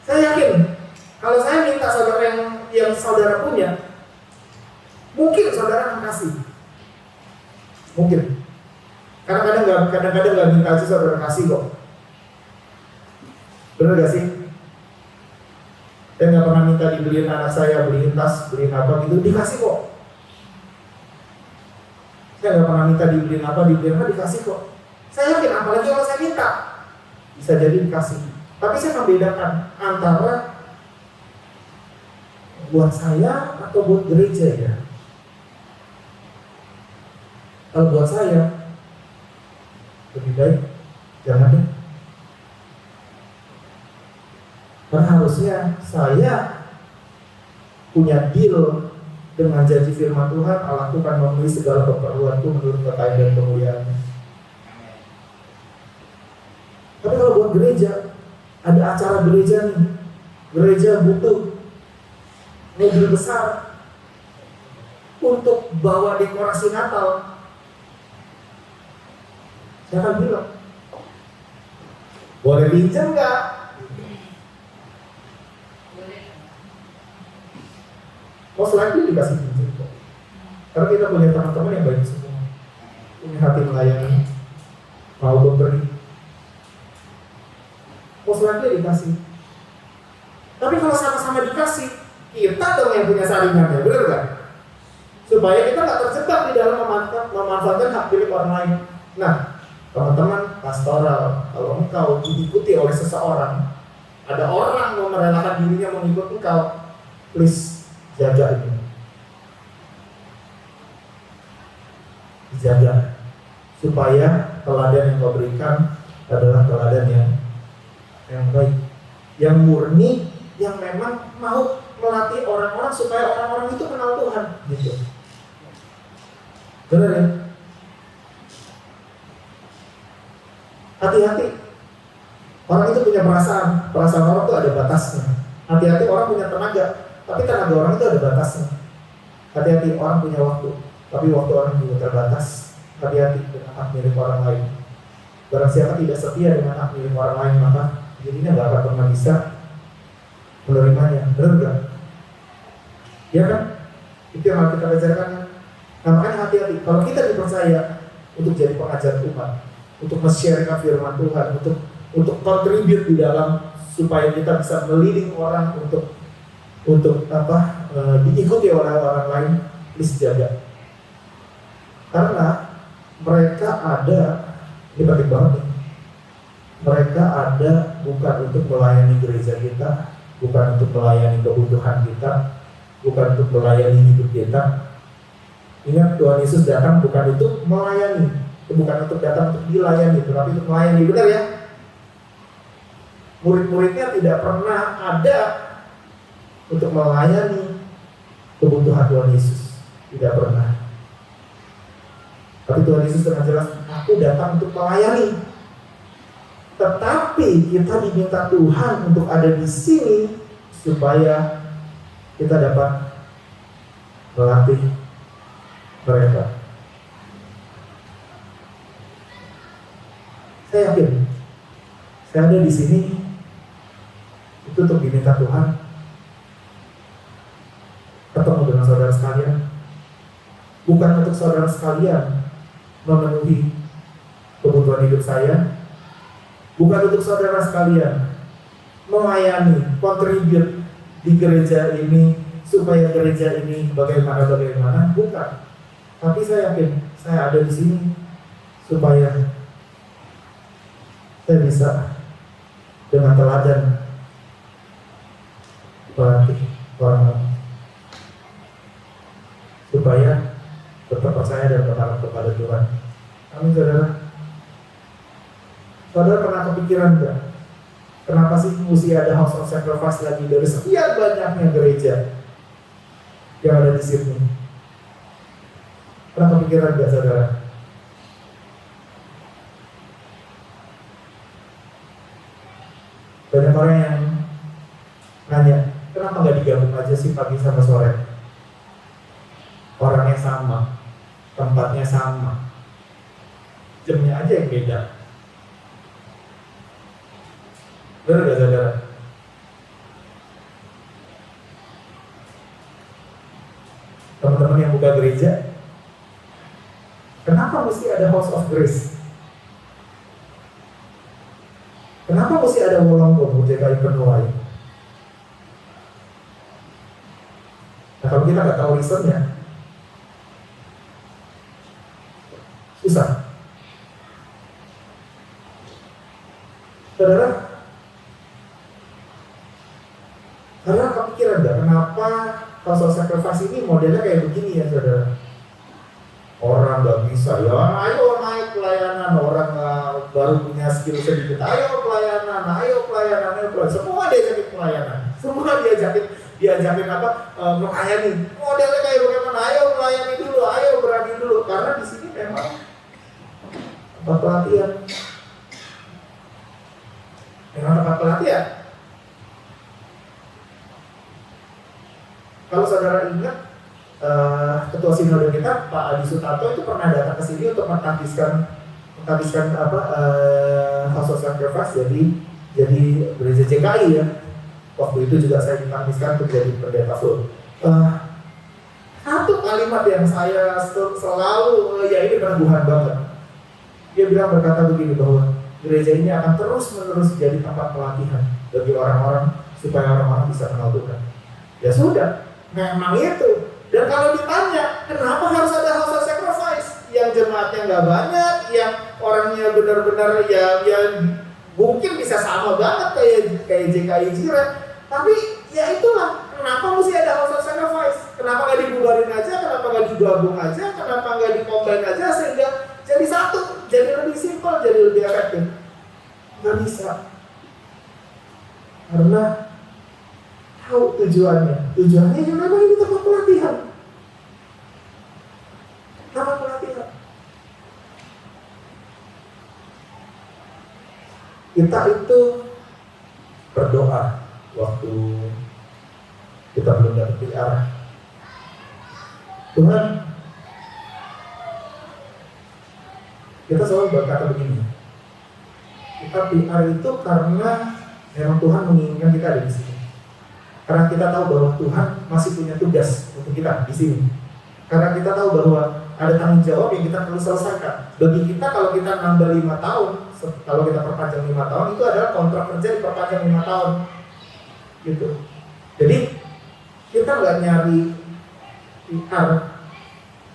Saya yakin kalau saya minta saudara yang saudara punya, mungkin saudara akan kasih. Mungkin. Kadang-kadang nggak minta aja saudara kasih kok. Benar gak sih? Saya nggak pernah minta dibeliin anak saya, beliin tas, beliin apa gitu, dikasih kok. Saya nggak pernah minta dibeliin apa, dikasih kok. Saya yakin, apalagi kalau saya minta, bisa jadi dikasih. Tapi saya membedakan antara buat saya atau buat gereja ya. Kalau buat saya, lebih baik jangan deh. Karena harusnya saya punya deal dengan janji firman Tuhan, Allah Tuhan memenuhi segala keperluanku menurut kekayaan dan kemuliaan. Tapi kalau buat gereja, ada acara gereja nih, gereja butuh mobil besar untuk bawa dekorasi Natal. Saya akan bilang, boleh pinjam nggak? Most likely dikasih pinjam kok. Karena kita punya teman-teman yang baik semua, punya hati melayani, mau memberi. Most likely dikasih. Tapi kalau sama-sama dikasih, kita dong yang punya saringannya, benar nggak? Supaya kita nggak terjebak di dalam memanfaatkan hak milik orang lain. Nah, teman-teman pastoral, kalau engkau diikuti oleh seseorang, ada orang mau merelakan dirinya mengikut engkau, please jaga ini. Jaga supaya teladan yang kau berikan adalah teladan yang baik, yang murni, yang memang mau melatih orang-orang supaya orang-orang itu kenal Tuhan, gitu. Benar ya? Hati-hati. Orang itu punya perasaan orang itu ada batasnya. Hati-hati, orang punya tenaga, tapi tenaga orang itu ada batasnya. Hati-hati, orang punya waktu, tapi waktu orang juga terbatas. Hati-hati dengan hak milik orang lain. Barang siapa tidak setia dengan hak milik orang lain, maka dirinya nggak akan pernah bisa menerimanya. Benar nggak? Ya kan? Itu yang harus kita ajarkan. Nah, makanya hati-hati. Kalau kita dipercaya untuk jadi pengajar Tuhan, untuk men-sharekan firman Tuhan, untuk kontribut di dalam supaya kita bisa melidik orang untuk diikuti oleh orang lain, please jaga. Karena mereka ada, ini penting banget nih, mereka ada bukan untuk melayani gereja kita, bukan untuk melayani kebutuhan kita, bukan untuk melayani hidup kita. Ingat, Tuhan Yesus datang bukan untuk melayani, bukan untuk datang untuk dilayani, tetapi untuk melayani, benar ya? Murid-muridnya tidak pernah ada untuk melayani kebutuhan Tuhan Yesus, tidak pernah. Tapi Tuhan Yesus dengan jelas, aku datang untuk melayani. Tetapi kita diminta Tuhan untuk ada di sini supaya kita dapat melatih mereka. Saya yakin, saya ada di sini itu untuk diminta Tuhan ketemu dengan saudara sekalian, bukan untuk saudara sekalian memenuhi kebutuhan hidup saya, bukan untuk saudara sekalian melayani, kontribut di gereja ini supaya gereja ini bagaimana, bukan. Tapi saya yakin saya ada di sini supaya saya bisa dengan teladan melatih orang lain supaya tetap percaya dan berharap kepada Tuhan. Amin, saudara. Saudara pernah kepikiran nggak? Kenapa sih mesti ada house of sacrifice lagi dari sekian banyaknya gereja yang ada di sini? Pernah kepikiran nggak, saudara? Banyak orang yang nanya, kenapa nggak digabung aja sih pagi sama sore? Orangnya sama, tempatnya sama, jamnya aja yang beda. Benar gak, saudara? Teman-teman yang buka gereja, kenapa mesti ada House of Grace? Kenapa mesti ada Wolongkong, JKI Penuai? Nah, kalau kita nggak tahu reasonnya, susah. Saudara, karena kepikiran nggak kenapa House of Sacrifice ini modelnya kayak begini ya, saudara? Orang nggak bisa, ya ayo naik pelayanan, orang baru punya skill sedikit, ayo pelayanan, semua diajakin pelayanan, semua diajakin apa, melayani. Modelnya kayak bagaimana? Ayo melayani dulu, ayo berani dulu, karena di sini memang tempat pelatihan. Memang tempat pelatihan. Kalau saudara ingat, ketua sinode kita Pak Adi Sutanto itu pernah datang ke sini untuk menghabiskan House of Sacrifice jadi gereja JKI ya. Waktu itu juga saya dihabiskan untuk jadi pendeta full. Satu kalimat yang saya selalu ya ini peneguhan banget. Dia berkata begini, bahwa gereja ini akan terus-menerus jadi tempat pelatihan bagi orang-orang supaya orang-orang bisa kenal Tuhan. Ya sudah, memang itu. Dan kalau ditanya, kenapa harus ada House of Sacrifice? Yang jemaatnya nggak banyak, yang orangnya benar-benar ya mungkin bisa sama banget kayak JKI Jiran. Tapi ya itulah, kenapa mesti ada House of Sacrifice? Kenapa nggak dibubarin aja? Kenapa nggak digabung aja? Kenapa nggak dikombin aja sehingga jadi satu, jadi lebih simpel, jadi lebih efektif? Nggak bisa. Karena tahu tujuannya. Tujuannya yang memang ini tempat pelatihan. Tempat pelatihan. Kita itu berdoa waktu kita belum dapat PR. Tuhan, kita selalu berkata begini. Kita PR itu karena memang Tuhan menginginkan kita ada di sini. Karena kita tahu bahwa Tuhan masih punya tugas untuk kita di sini. Karena kita tahu bahwa ada tanggung jawab yang kita perlu selesaikan. Bagi kita, kalau kita nambah 5 tahun, kalau kita perpanjang 5 tahun, itu adalah kontrak kerja diperpanjang 5 tahun. Gitu. Jadi kita nggak nyari PR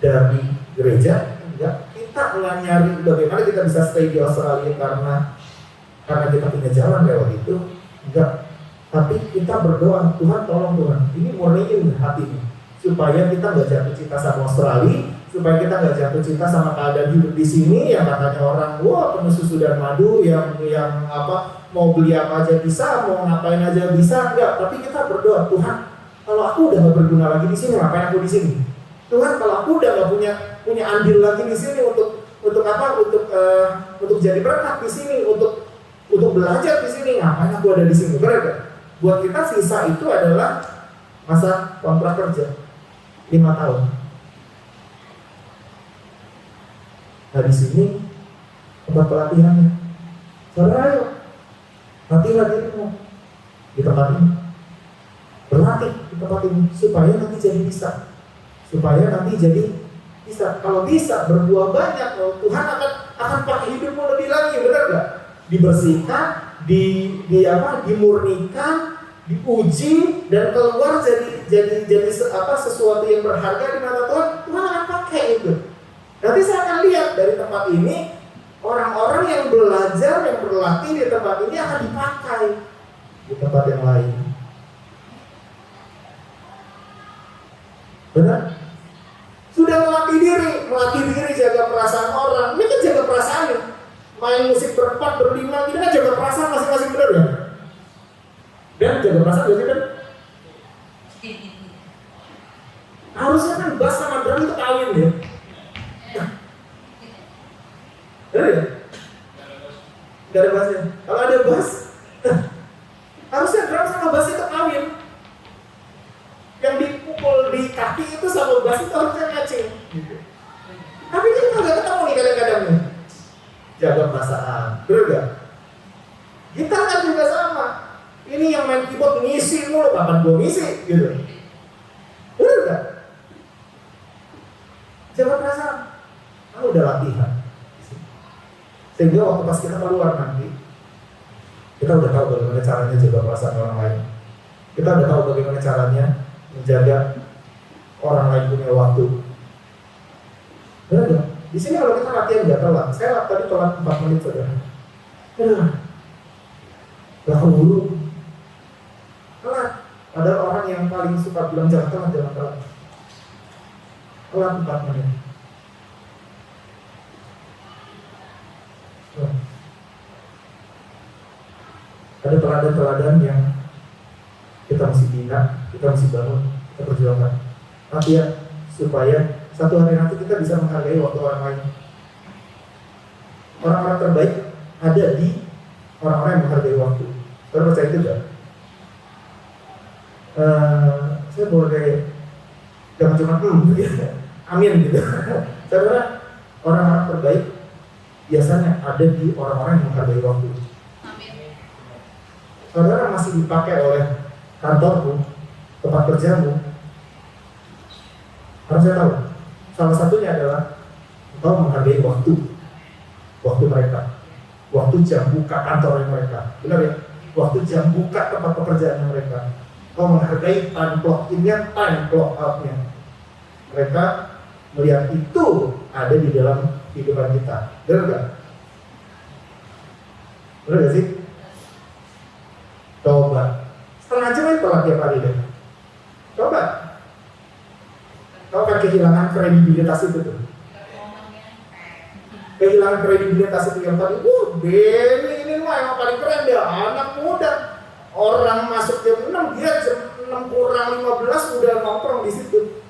dari gereja, enggak. Kita nggak nyari bagaimana kita bisa stay di Australia karena kita punya jalan lewat itu, enggak. Tapi kita berdoa, Tuhan tolong Tuhan, ini murniin hatinya, supaya kita nggak jatuh cinta sama Australia, supaya kita nggak jatuh cinta sama keadaan hidup di sini yang katanya orang wah penuh susu dan madu, yang apa mau beli apa aja bisa, mau ngapain aja bisa, enggak. Tapi kita berdoa, Tuhan, kalau aku udah nggak berguna lagi di sini, ngapain aku di sini? Tuhan, kalau aku udah nggak punya andil lagi di sini untuk apa? Untuk jadi berkat di sini, untuk belajar di sini, ngapain aku ada di sini? Benar. Buat kita sisa itu adalah masa kontrak kerja 5 tahun. Nah di sini tempat pelatihannya. Saudara ayo, latihlah dirimu di tempat ini. berlatih di tempat ini supaya nanti jadi bisa. Supaya nanti jadi bisa. Kalau bisa berbuah banyak, Tuhan akan pakai hidupmu lebih lagi, benar nggak? Dibersihkan, dimurnikan, diuji, dan keluar jadi sesuatu yang berharga di mata Tuhan. Tuhan akan pakai itu. Nanti saya akan lihat dari tempat ini, orang-orang yang belajar, yang berlatih di tempat ini akan dipakai di tempat yang lain. Benar? Sudah melatih diri jaga perasaan orang. Ini kan jaga perasaan ya. Main musik berempat, berlima, kita kan jaga perasaan masing-masing, benar ya? Dan jaga perasaan berarti kan harusnya kan bass sama drum itu kawin ya. Benar ya? Gak ada bassnya. Kalau ada bass, harusnya drum sama bass itu kawin. Yang dipukul di kaki itu sama bass itu harusnya matching. Tapi kita nggak ketemu nih kadang-kadang nih. Jaga perasaan, bener gak? Gitar kan juga sama. Ini yang main keyboard ngisi mulu, kapan gue ngisi gitu. Bener gak? Jaga perasaan. Kamu udah latihan. Sehingga waktu pas kita keluar nanti, kita udah tahu bagaimana caranya jaga perasaan orang lain. Kita udah tahu bagaimana caranya menjaga orang lain punya waktu. Benar gak? Di sini kalau kita latihan nggak telat. Saya tadi telat 4 menit saja. Gak keburu. Telat. Ada orang yang paling suka bilang jangan telat. Telat 4 menit. Ada teladan-teladan yang kita mesti bina, kita mesti bangun, kita perjuangkan. Latihan supaya satu hari nanti kita bisa menghargai waktu orang lain. Orang-orang terbaik ada di orang-orang yang menghargai waktu. Saudara percaya itu gak? Saya boleh jangan cuma amin gitu. Saudara, orang-orang terbaik biasanya ada di orang-orang yang menghargai waktu. Saudara masih dipakai oleh kantormu, tempat kerjamu, harus saya tahu. Salah satunya adalah engkau menghargai waktu mereka, waktu jam buka kantor mereka, benar ya? Waktu jam buka tempat pekerjaan mereka, engkau menghargai time clock in-nya, time clock out-nya. Mereka melihat itu ada di dalam kehidupan kita, benar gak? Benar gak sih? Coba setengah jam itu telat tiap hari deh. Coba. Kau akan kehilangan kredibilitas itu tuh. Kehilangan kredibilitas itu yang tadi. Benny ini mah yang paling keren dia, anak muda. Orang masuk jam 6, dia jam 6 kurang 15 udah nongkrong di situ.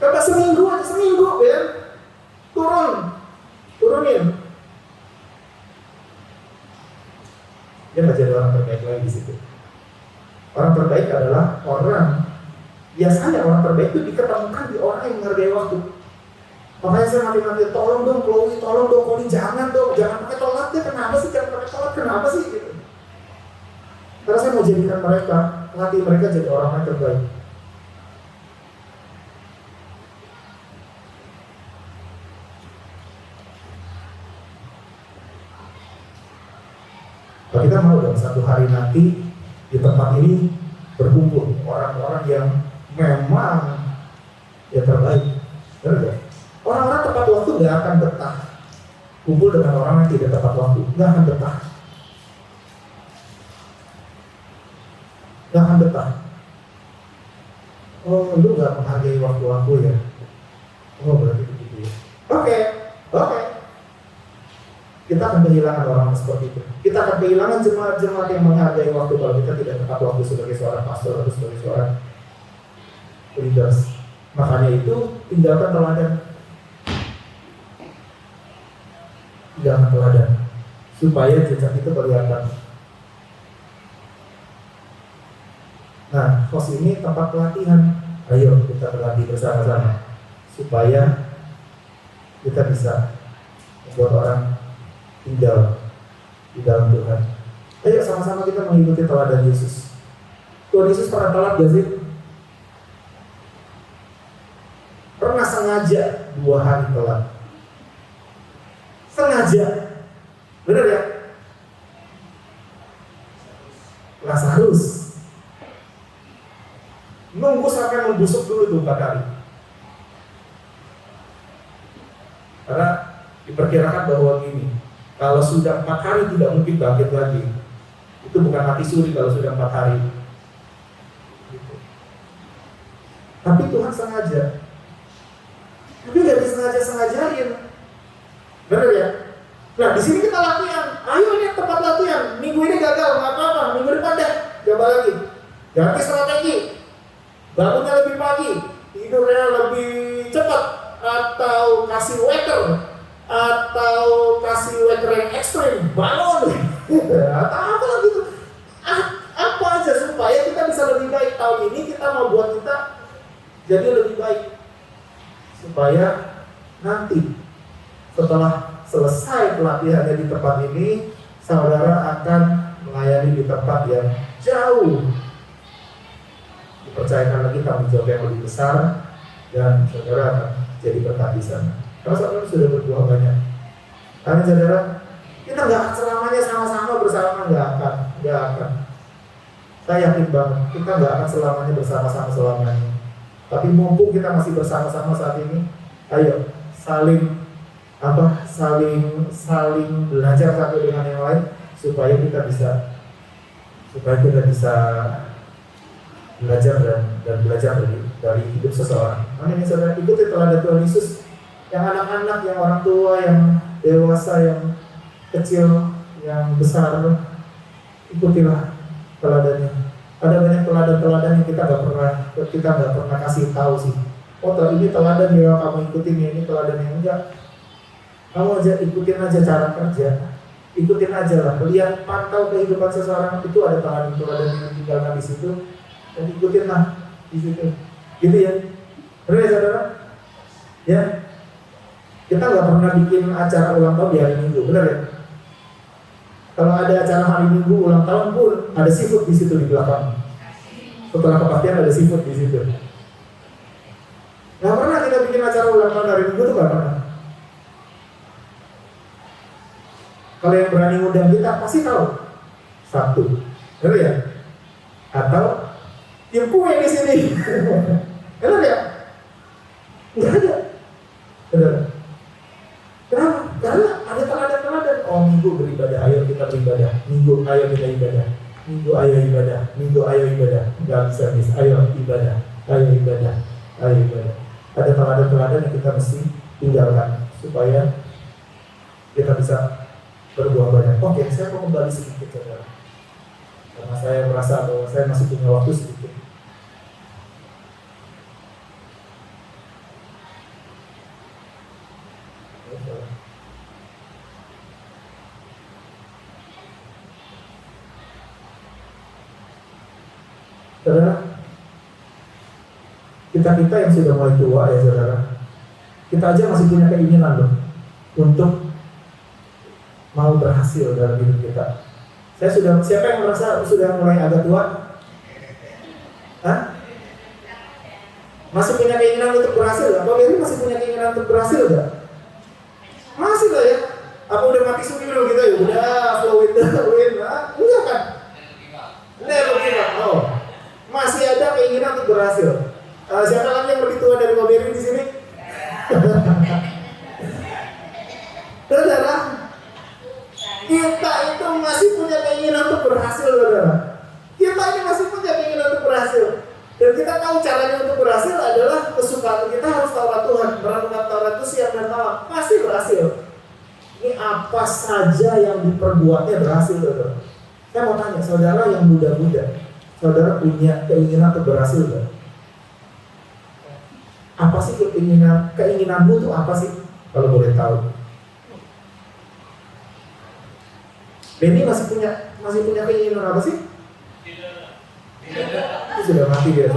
Coba seminggu Ben. Turunin. Dia nggak jadi orang terbaik lagi di situ. Orang terbaik adalah biasanya orang terbaik itu diketemukan di orang yang menghargai waktu. Makanya saya mati-mati, tolong dong Chloe, tolong dong Colin, jangan pakai tolat deh, kenapa sih jangan pakai tolat, kenapa sih gitu. Karena saya mau jadikan mereka, latih mereka jadi orang yang terbaik. Kalau kita mau dong satu hari nanti di tempat ini berkumpul orang-orang yang memang ya terbaik, benar gak? Orang-orang tepat waktu gak akan betah. Kumpul dengan orang yang tidak tepat waktu, gak akan betah. Gak akan betah. Oh, lu gak menghargai waktu aku ya? Oh, berarti begitu ya. Oke. Kita akan kehilangan orang seperti itu. Kita akan kehilangan jemaat-jemaat yang menghargai waktu kalau kita tidak tepat waktu sebagai seorang pastor atau sebagai seorang leaders. Makanya itu tinggalkan teladan. Supaya jejak itu kelihatan. Nah, host ini tempat pelatihan. Ayo kita berlatih bersama-sama supaya kita bisa membuat orang tinggal di dalam Tuhan. Ayo sama-sama kita mengikuti teladan Yesus. Tuhan Yesus pernah telat gak sih? Pernah sengaja 2 hari telat. Sengaja. Bener ya? Lazarus nunggu sampai membusuk dulu tuh 4 hari. Karena diperkirakan bahwa gini, kalau sudah 4 hari tidak mungkin bangkit lagi. Itu bukan mati suri kalau sudah 4 hari. Gitu. Tapi Tuhan sengaja. Tapi nggak disengaja-sengajain. Bener ya? Nah di sini kita latihan. Ayo ini tempat latihan. Minggu ini gagal, nggak apa-apa. Minggu depan deh, coba lagi. Ganti strategi. Bangunnya lebih pagi, tidurnya lebih cepat, atau kasih waker, atau kasih waker yang ekstrim, bangun, atau apa lagi tuh. Apa aja supaya kita bisa lebih baik. Tahun ini kita mau buat kita jadi lebih baik, supaya nanti setelah selesai pelatihannya di tempat ini, saudara akan melayani di tempat yang jauh, dipercayakan lagi tanggung jawab yang lebih besar, dan saudara akan jadi berkat di sana. Kalau saudara sudah berdoa banyak, karena saudara, kita nggak akan selamanya sama-sama bersama, nggak akan. Saya yakin banget, kita nggak akan selamanya bersama-sama selamanya. Tapi mumpung kita masih bersama-sama saat ini, ayo saling belajar satu dengan yang lain, supaya kita bisa belajar dan belajar dari hidup seseorang. Amin. Saudara, ikuti teladan Tuhan Yesus. Yang anak-anak, yang orang tua, yang dewasa, yang kecil, yang besar, ikutilah teladannya. Ada banyak teladan-teladan yang kita nggak pernah kasih tahu sih. Oh, ini teladan yang kamu ikutin, ini teladan yang enggak. Kamu aja ikutin aja cara kerja. Ikutin aja lah. Lihat, pantau kehidupan seseorang, itu ada teladan-teladan yang ditinggalkan di situ. Dan ikutin lah di situ. Gitu ya. Benar ya saudara? Ya. Kita nggak pernah bikin acara ulang tahun di hari Minggu, benar ya? Kalau ada acara hari Minggu ulang tahun pun ada seafood di situ di belakang. Setelah kepastian ada seafood di situ. Nggak pernah kita bikin acara ulang tahun hari Minggu tuh nggak pernah. Kalau yang berani ngundang kita pasti tahu. Sabtu, benar ya? Atau tim kue di sini, benar ya? Nggak ada, benar. Kenapa? Karena ada teladan-teladan. Oh, Minggu beribadah, ayo kita beribadah. Minggu ayo kita ibadah. Minggu ayo ibadah. Minggu ayo ibadah. Nggak bisa miss. Ayo ibadah. Ayo ibadah. Ayo ibadah. Ada teladan-teladan yang kita mesti tinggalkan supaya kita bisa berbuah banyak. Oke, saya mau kembali sedikit saudara. Karena saya merasa bahwa saya masih punya waktu sedikit. Saudara, kita yang sudah mulai tua ya saudara, kita aja masih punya keinginan loh untuk mau berhasil dalam hidup kita. Siapa yang merasa sudah mulai agak tua? Hah? Masih punya keinginan untuk berhasil gak? Kalau ini masih punya keinginan untuk berhasil gak? Masih lah ya? Apa udah mati suri dulu gitu ya? Udah flow with the wind? Enggak kan? Never give up. Oh, masih ada keinginan untuk berhasil. Siapa lagi yang lebih tua dari Maberi di sini? Saudara, kita itu masih punya keinginan untuk berhasil, saudara. Kita ini masih punya keinginan untuk berhasil. Dan kita tahu caranya untuk berhasil adalah kesukaan kita harus Taurat Tuhan. Merenungkan Taurat itu siang dan malam, pasti berhasil. Ini apa saja yang diperbuatnya berhasil, saudara. Saya mau tanya, saudara yang muda-muda, saudara punya keinginan untuk berhasil gak? Apa sih keinginanmu itu apa sih? Kalau boleh tahu. Benny masih punya keinginan apa sih? Sudah mati dia,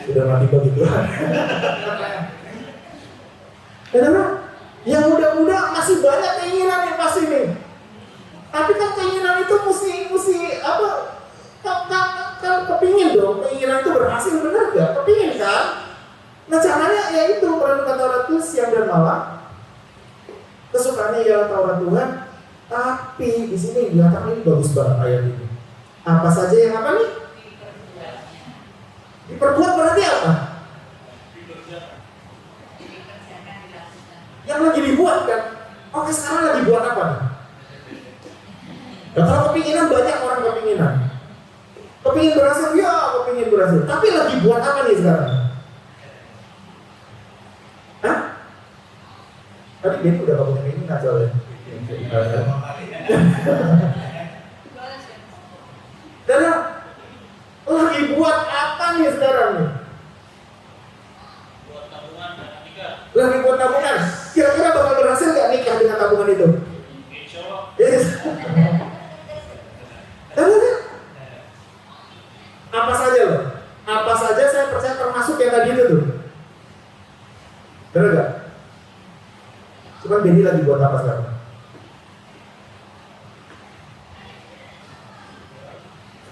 sudah mati begitu. Kenapa? Yang muda-muda masih banyak keinginan yang pasti nih. Tapi kan keinginan itu mesti apa? Kan kepingin dong, keinginan itu berhasil, benar gak? Kepingin kan? Nah caranya ya itu, merenungkan Taurat itu siang dan malam. Kesukaannya ialah Taurat Tuhan. Tapi di sini dikatakan ini bagus banget ayat ini. Apa saja yang apa nih? Diperbuat berarti apa? Yang lagi dibuat kan? Oke, sekarang lagi buat apa nih? Nah, kalau kepinginan, banyak orang kepinginan. Kepingin berhasil, ya kepingin berhasil. Tapi lagi buat apa nih sekarang? Hah? Tadi dia udah ngomongin ini kacau ya. Karena lagi buat apa nih sekarang nih? Lagi buat tabungan. Kira-kira bakal berhasil gak nikah dengan tabungan itu? Yes. Apa saja loh? Apa saja saya percaya termasuk yang tadi itu tuh. Benar gak? Cuman Benny lagi buat apa sekarang?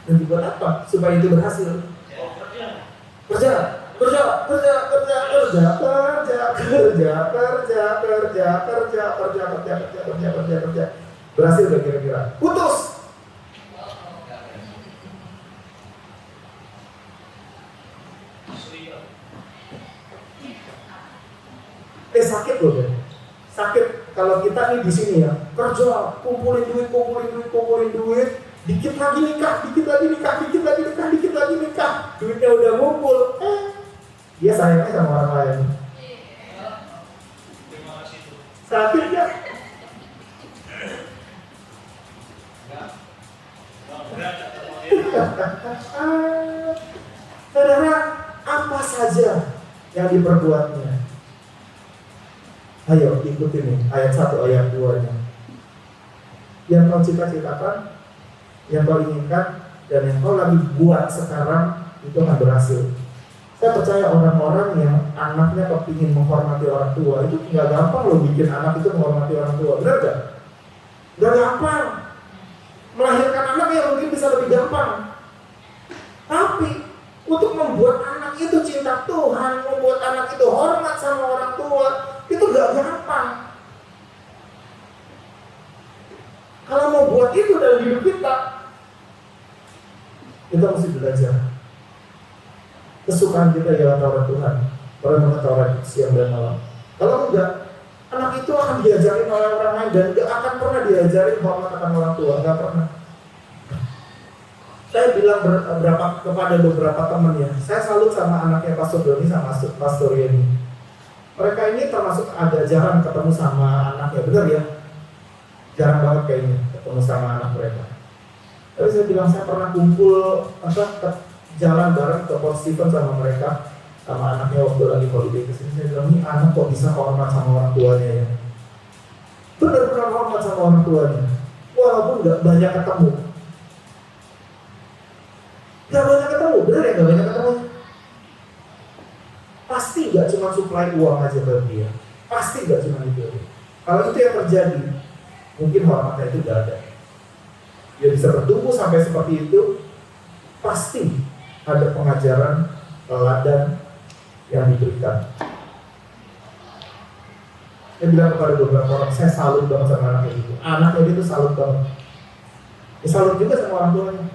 Dan dibuat apa? Supaya itu berhasil. Kerja. Berhasil gak kira-kira? Putus. Sakit loh kan? Sakit kalau kita nih di sini ya kerja, kumpulin duit, dikit lagi nikah, duitnya udah ngumpul, dia sayangnya sama orang lain. Sakit ya? Saudara, apa saja yang diperbuatnya? Ayo ikuti nih ayat 1, ayat 2-nya. Yang kau cita-citakan, yang kau inginkan, dan yang kau lagi buat sekarang itu akan berhasil. Saya percaya orang-orang yang anaknya kepingin menghormati orang tua itu nggak gampang loh bikin anak itu menghormati orang tua, benar gak? Nggak gampang. Melahirkan anak ya mungkin bisa lebih gampang. Tapi untuk membuat anak itu cinta Tuhan, membuat anak itu hormat sama orang tua, itu gak gampang. Kalau mau buat itu dalam hidup kita mesti belajar. Kesukaan kita ialah Taurat Tuhan, merenungkan Taurat siang dan malam. Kalau enggak, anak itu akan diajarin oleh orang lain dan gak akan pernah diajarin hormat akan orang tua, gak pernah. Saya bilang kepada beberapa teman ya, saya salut sama anaknya Pastor Doni sama Pastor Yeni. Mereka ini termasuk agak jarang ketemu sama anaknya, benar ya? Jarang banget kayaknya ketemu sama anak mereka. Tapi saya bilang saya pernah kumpul jalan bareng ke Port Stephen sama mereka, sama anaknya waktu lagi holiday kesini. Saya bilang, ini anak kok bisa hormat sama orang tuanya ya? Benar-benar hormat sama orang tuanya, walaupun gak banyak ketemu. Gak banyak ketemu, benar ya gak banyak ketemu. Pasti gak cuma supply uang aja ke dia. Pasti gak cuma itu. Kalau itu yang terjadi, mungkin hormatnya itu gak ada. Dia bisa bertumbuh sampai seperti itu, pasti ada pengajaran teladan yang diberikan. Saya bilang kepada beberapa orang, saya salut banget sama anaknya itu. Anaknya itu salut banget. Ya, salut juga sama orang tuanya.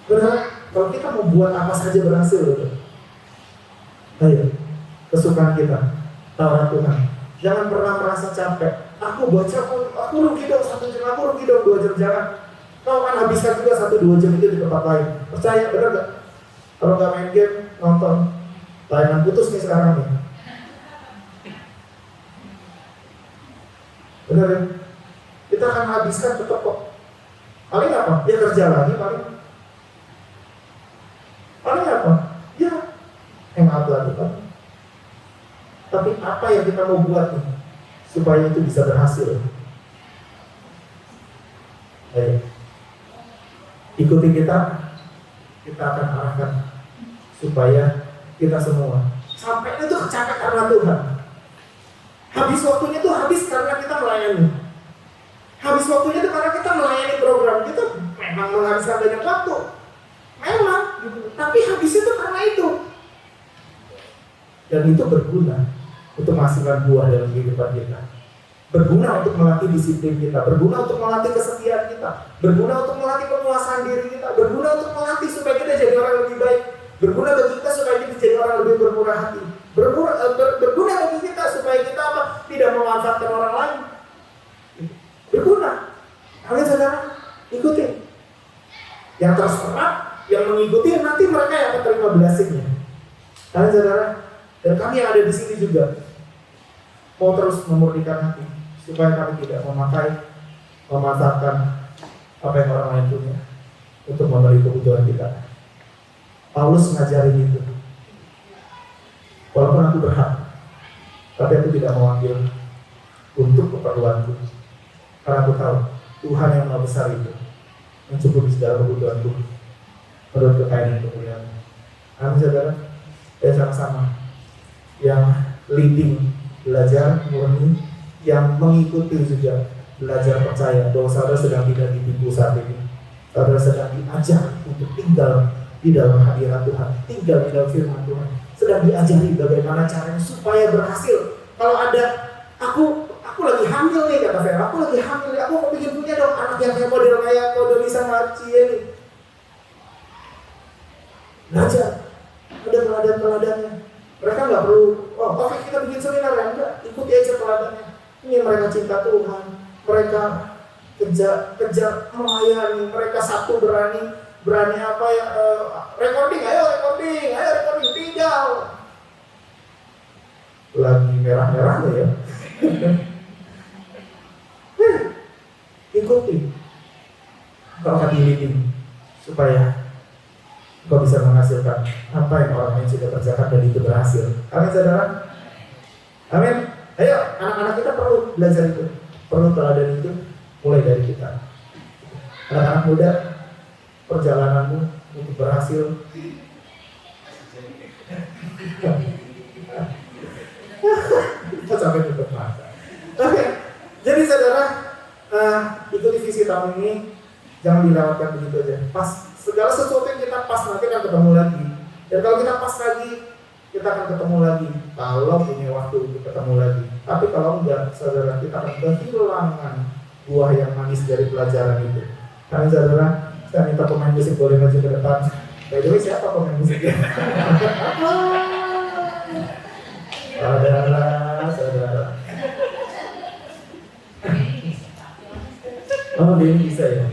Benar, kalau kita mau buat apa saja berhasil gitu. Ayo, kesukaan kita, Taurat Tuhan. Jangan pernah merasa capek. Aku baca, aku rugi dong 1 jam, aku rugi dong 2 jam. Jangan. Kau kan habiskan juga 1-2 jam itu di tempat lain. Percaya, benar gak? Kalau gak main game, nonton. Layanan putus nih sekarang nih. Benar ya? Kita akan habiskan tetap kok. Paling apa? Ya kerja lagi paling. Paling apa? Ya hangout lagi kan. Tapi apa yang kita mau buat nih supaya itu bisa berhasil? Ayo, ikuti kita akan arahkan supaya kita semua sampai itu kecapek karena Tuhan. Habis waktunya tuh habis karena kita melayani. Habis waktunya tuh karena kita melayani program. Kita memang menghabiskan banyak waktu. Memang, gitu. Tapi habisnya tuh karena itu. Dan itu berguna untuk menghasilkan buah dalam kehidupan kita. Berguna untuk melatih disiplin kita, berguna untuk melatih kesetiaan kita, berguna untuk melatih penguasaan diri kita, berguna untuk melatih supaya kita jadi orang yang lebih baik, berguna bagi kita supaya kita jadi orang yang lebih bermurah hati, berguna bagi kita supaya kita apa? Tidak memanfaatkan orang lain. Berguna. Kalian saudara, ikutin. Yang terserap, yang mengikuti nanti mereka yang akan terima blessing-nya. Kalian saudara, dan kami yang ada di sini juga mau terus memurnikan hati supaya kami tidak memanfaatkan apa yang orang lain punya untuk memberi kebutuhan kita. Paulus ngajarin itu. Walaupun aku berhak, tapi aku tidak mau ambil untuk keperluanku. Karena aku tahu Tuhan yang Maha Besar itu mencukupi segala kebutuhanku menurut kekayaan dan kemuliaan. Amin saudara. Dan sama-sama yang leading belajar murni, yang mengikuti juga belajar percaya bahwa saudara sedang tidak ditipu saat ini. Saudara sedang diajar untuk tinggal di dalam hadirat Tuhan, tinggal di dalam firman Tuhan. Sedang diajari bagaimana caranya supaya berhasil. Kalau ada aku lagi hamil nih, kata Vera, aku lagi hamil nih, aku kepingin punya dong anak yang kayak model kayak Kodoni sama Cie nih. Belajar, ada teladan-teladannya. Mereka nggak perlu, oke kita bikin seminar ya, enggak, ikuti aja teladannya. Ini mereka cinta Tuhan, mereka kejar melayani, mereka satu berani apa ya, recording, tinggal. Lagi merah-merahnya ya. Ikuti, kalau akan diliting supaya kau bisa menghasilkan apa yang orang lain sudah kerjakan dan itu berhasil. Amin saudara. Amin. Ayo, anak-anak kita perlu belajar itu, perlu teladan itu mulai dari kita. Anak-anak muda, perjalananmu untuk berhasil. Kita sampai tutup mata. Oke, jadi saudara, ikuti visi tahun ini, jangan dilewatkan begitu aja. Pas segala sesuatu yang kita pas nanti akan ketemu lagi. Dan kalau kita pas lagi, kita akan ketemu lagi. Kalau punya waktu untuk ketemu lagi. Tapi kalau enggak, saudara, kita akan kehilangan buah yang manis dari pelajaran itu. Karena saudara, saya minta pemain musik boleh maju ke depan. By the way, siapa pemain musiknya? Saudara. Oh, dia bisa ya?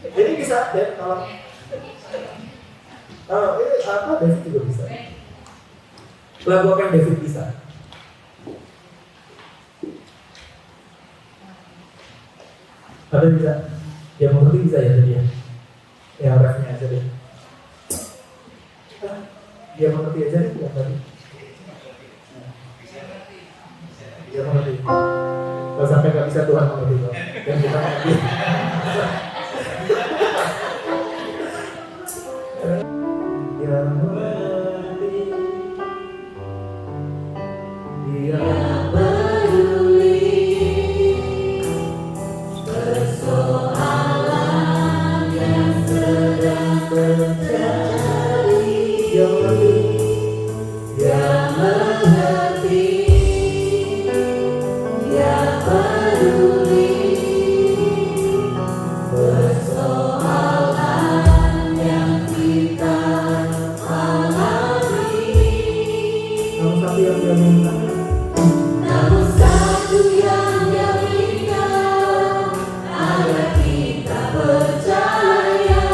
Jadi bisa ya kalau David juga bisa. Lagu apa yang David bisa? Ada bisa? Yang mengerti bisa ya tadi ya? Yang refnya aja deh. Dia mengerti aja deh yang tadi. Dia mengerti. Kalau sampai nggak bisa Tuhan mengerti dong. Dan kita mengerti. Dia mengerti. Dia peduli persoalan yang sedang terjadi. Dia mengerti. Dia mengerti. Dia peduli persoalan yang kita alami. Namun satu yang dia minta agar kita percaya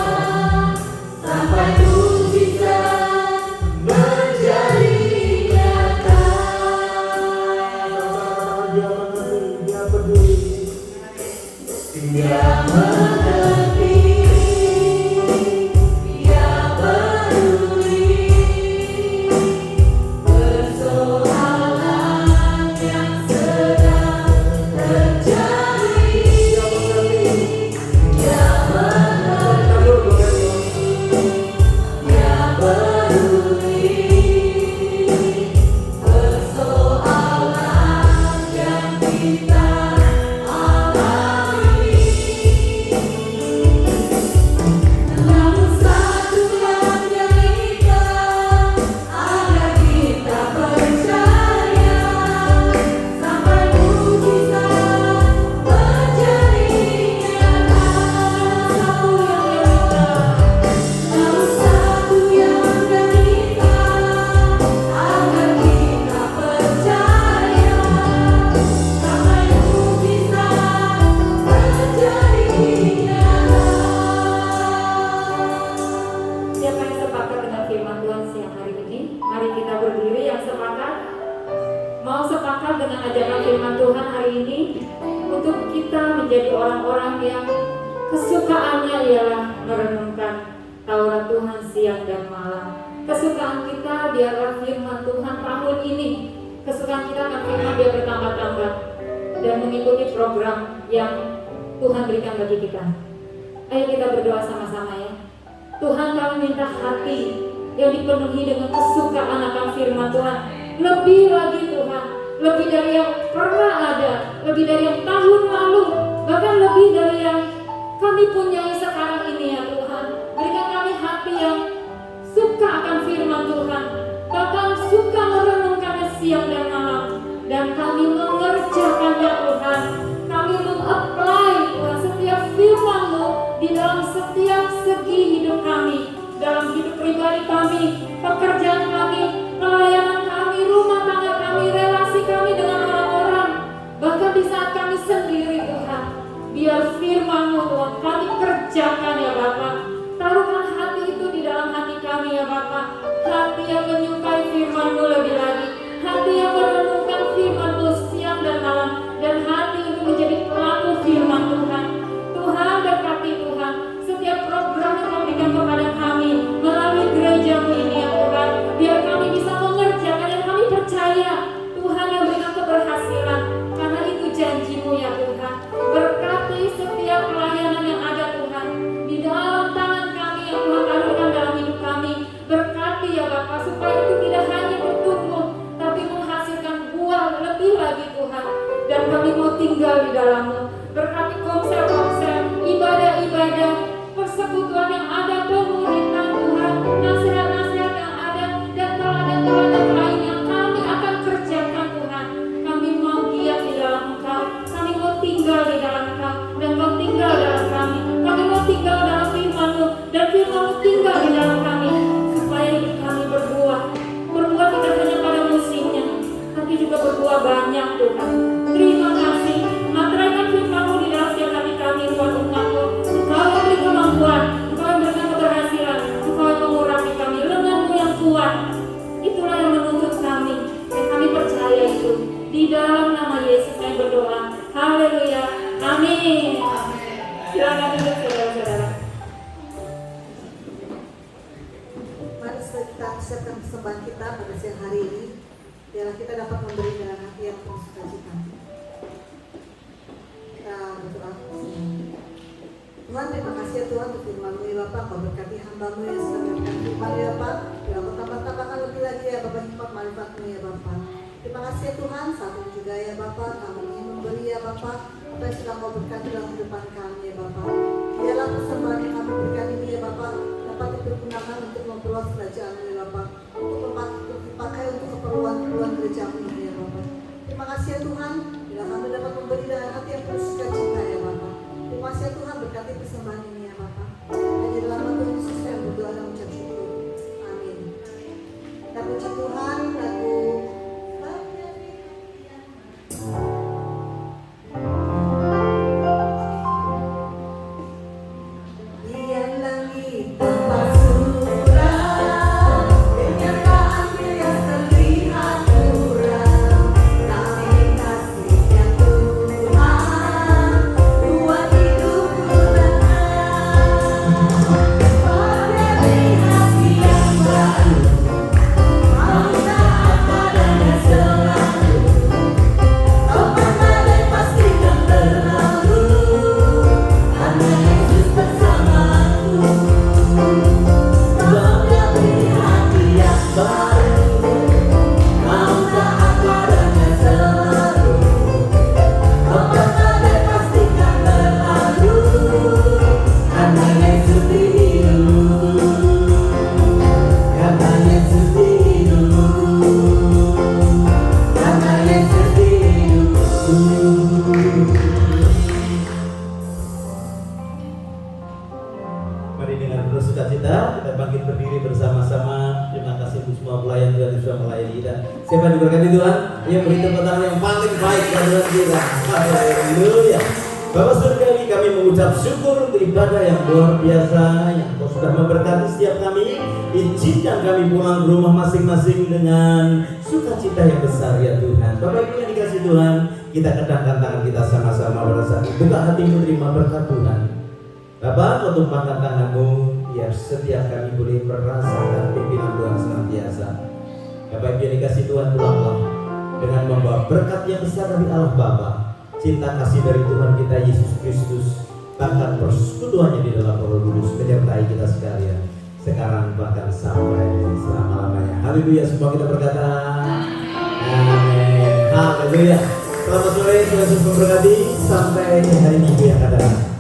sampai mujizat menjadi nyata. Dia mengerti, dia peduli. Dia mengerti, dia peduli persoalan kita berdiri yang sepakat, mau sepakat dengan ajaran firman Tuhan hari ini untuk kita menjadi orang-orang yang kesukaannya ialah merenungkan Taurat Tuhan siang dan malam. Kesukaan kita biarlah firman Tuhan tahun ini. Kesukaan kita akan firman dia bertambah-tambah dan mengikuti program yang Tuhan berikan bagi kita. Ayo kita berdoa sama-sama ya. Tuhan, kami minta hati yang dipenuhi dengan kesukaan akan firman Tuhan. Lebih lagi Tuhan, lebih dari yang pernah ada, lebih dari yang tahun lalu, bahkan lebih dari yang kami punyai sekarang ini ya Tuhan. Berikan kami hati yang suka akan firman Tuhan, bahkan suka merenungkannya siang dan malam, dan kami mengerjakannya Tuhan. Kami mengapply Tuhan setiap firman-Mu di dalam setiap segi hidup kami, dalam hidup pribadi kami, pekerjaan kami, pelayanan kami, rumah tangga kami, relasi kami dengan orang-orang, bahkan di saat kami sendiri Tuhan. Biar firman-Mu Tuhan kami kerjakan ya Bapa. Taruhkan hati itu di dalam hati kami ya Bapa. Hati yang menyukai firman-Mu lebih lagi, hati yang merenungkan firman-Mu siang dan malam, dan hati untuk menjadi pelaku firman Tuhan. Tuhan berkati Tuhan setiap program yang Kau berikan kepada kami melalui gereja-Mu ini ya Tuhan. Biar kami bisa mengerjakan yang kami percaya Tuhan yang berikan keberhasilan, karena itu janji-Mu ya Tuhan. Berkati setiap pelayanan yang ada Tuhan di dalam tangan kami yang Tuhan taruhkan dalam hidup kami. Berkati ya Bapa supaya itu tidak hanya bertumbuh tapi menghasilkan buah lebih lagi Tuhan, dan kami mau tinggal di dalam-Mu. Berkati konsel-konsel, ibadah-ibadah, persekutuan yang ada, pemuritan Tuhan, nasihat-nasihat yang ada, dan teladan-teladan lain yang kami akan kerjakan Tuhan. Kami mau giat di dalam Engkau, kami mau tinggal di dalam Engkau, dan Kau tinggal dalam kami. Kami mau tinggal dalam firman-Mu, dan firman-Mu tinggal di dalam kami, supaya hidup kami berbuah. Berbuah tidak hanya pada musimnya, tapi juga berbuah banyak Tuhan. Terima kasih. Materaikan firman-Mu di dalam setiap hati kami Tuhan umat-Mu. Engkau yang beri kemampuan, Engkau yang berikan keberhasilan, Engkau yang mengurapi kami. Lengan-Mu yang kuat, itulah yang menuntut kami, dan kami percaya itu. Di dalam nama Yesus kami berdoa. Haleluya. Amin. Silakan duduk saudara-saudara. Mari kita siapkan persembahan kita pada siang hari ini. Biarlah kita dapat memberi dengan hati yang penuh sukacita. Kita berdoa. Tuhan, terima kasih ya Tuhan untuk firman-Mu ya Bapak. Kau berkati hamba-Mu yang sudah memberikan firman ya Bapak. Biar Kau tambah-tambahkan lebih lagi ya Bapak hikmat manfaat-Mu ya Bapak. Terima kasih ya Tuhan, saat ini juga ya Bapak, kami ingin memberi ya Bapak apa yang sudah Kau berkati dalam kehidupan kami ya Bapak. Biarlah persembahan yang kami berikan ini ya Bapak dapat dipergunakan untuk memperluas kerajaan-Mu ya Bapak, untuk dipakai untuk keperluan gereja-Mu ini ya Bapak. Terima kasih ya Tuhan, bila kami dapat memberi dengan hati yang penuh sukacita ya Bapak. Terima kasih ya Tuhan, berkati persembahan ini ya Bapak. Hanya dalam nama Tuhan Yesus kami berdoa dan mengucap syukur. Amin. Kita puji Tuhan, lagu siapa diberkati Tuhan? Yang beri tepuk tangan yang paling baik dan luar biasa. Haleluya. Bapak Surgawi ini kami mengucap syukur untuk ibadah yang luar biasa yang Kau sudah memberkati setiap kami. Izinkan kami pulang ke rumah masing-masing dengan sukacita yang besar ya Tuhan. Bapak Ibu yang dikasih Tuhan, kita kedangkan tangan kita sama-sama berasa. Buka hatimu terima berkat Tuhan. Bapak, Kau tumpahkan tanganmu biar setiap kami boleh merasakan pimpinan Tuhan senantiasa. Bapak Ibu yang dikasih Tuhan, pulanglah dengan membawa berkat yang besar dari Allah Bapa, cinta kasih dari Tuhan kita Yesus Kristus, bahkan persekutuannya di dalam Roh Kudus menyertai kita sekalian sekarang bahkan sampai selama-lamanya. Haleluya, semua kita berkata amin. Haleluya. Selamat sore, Tuhan Yesus memberkati. Sampai hari Minggu yang akan datang.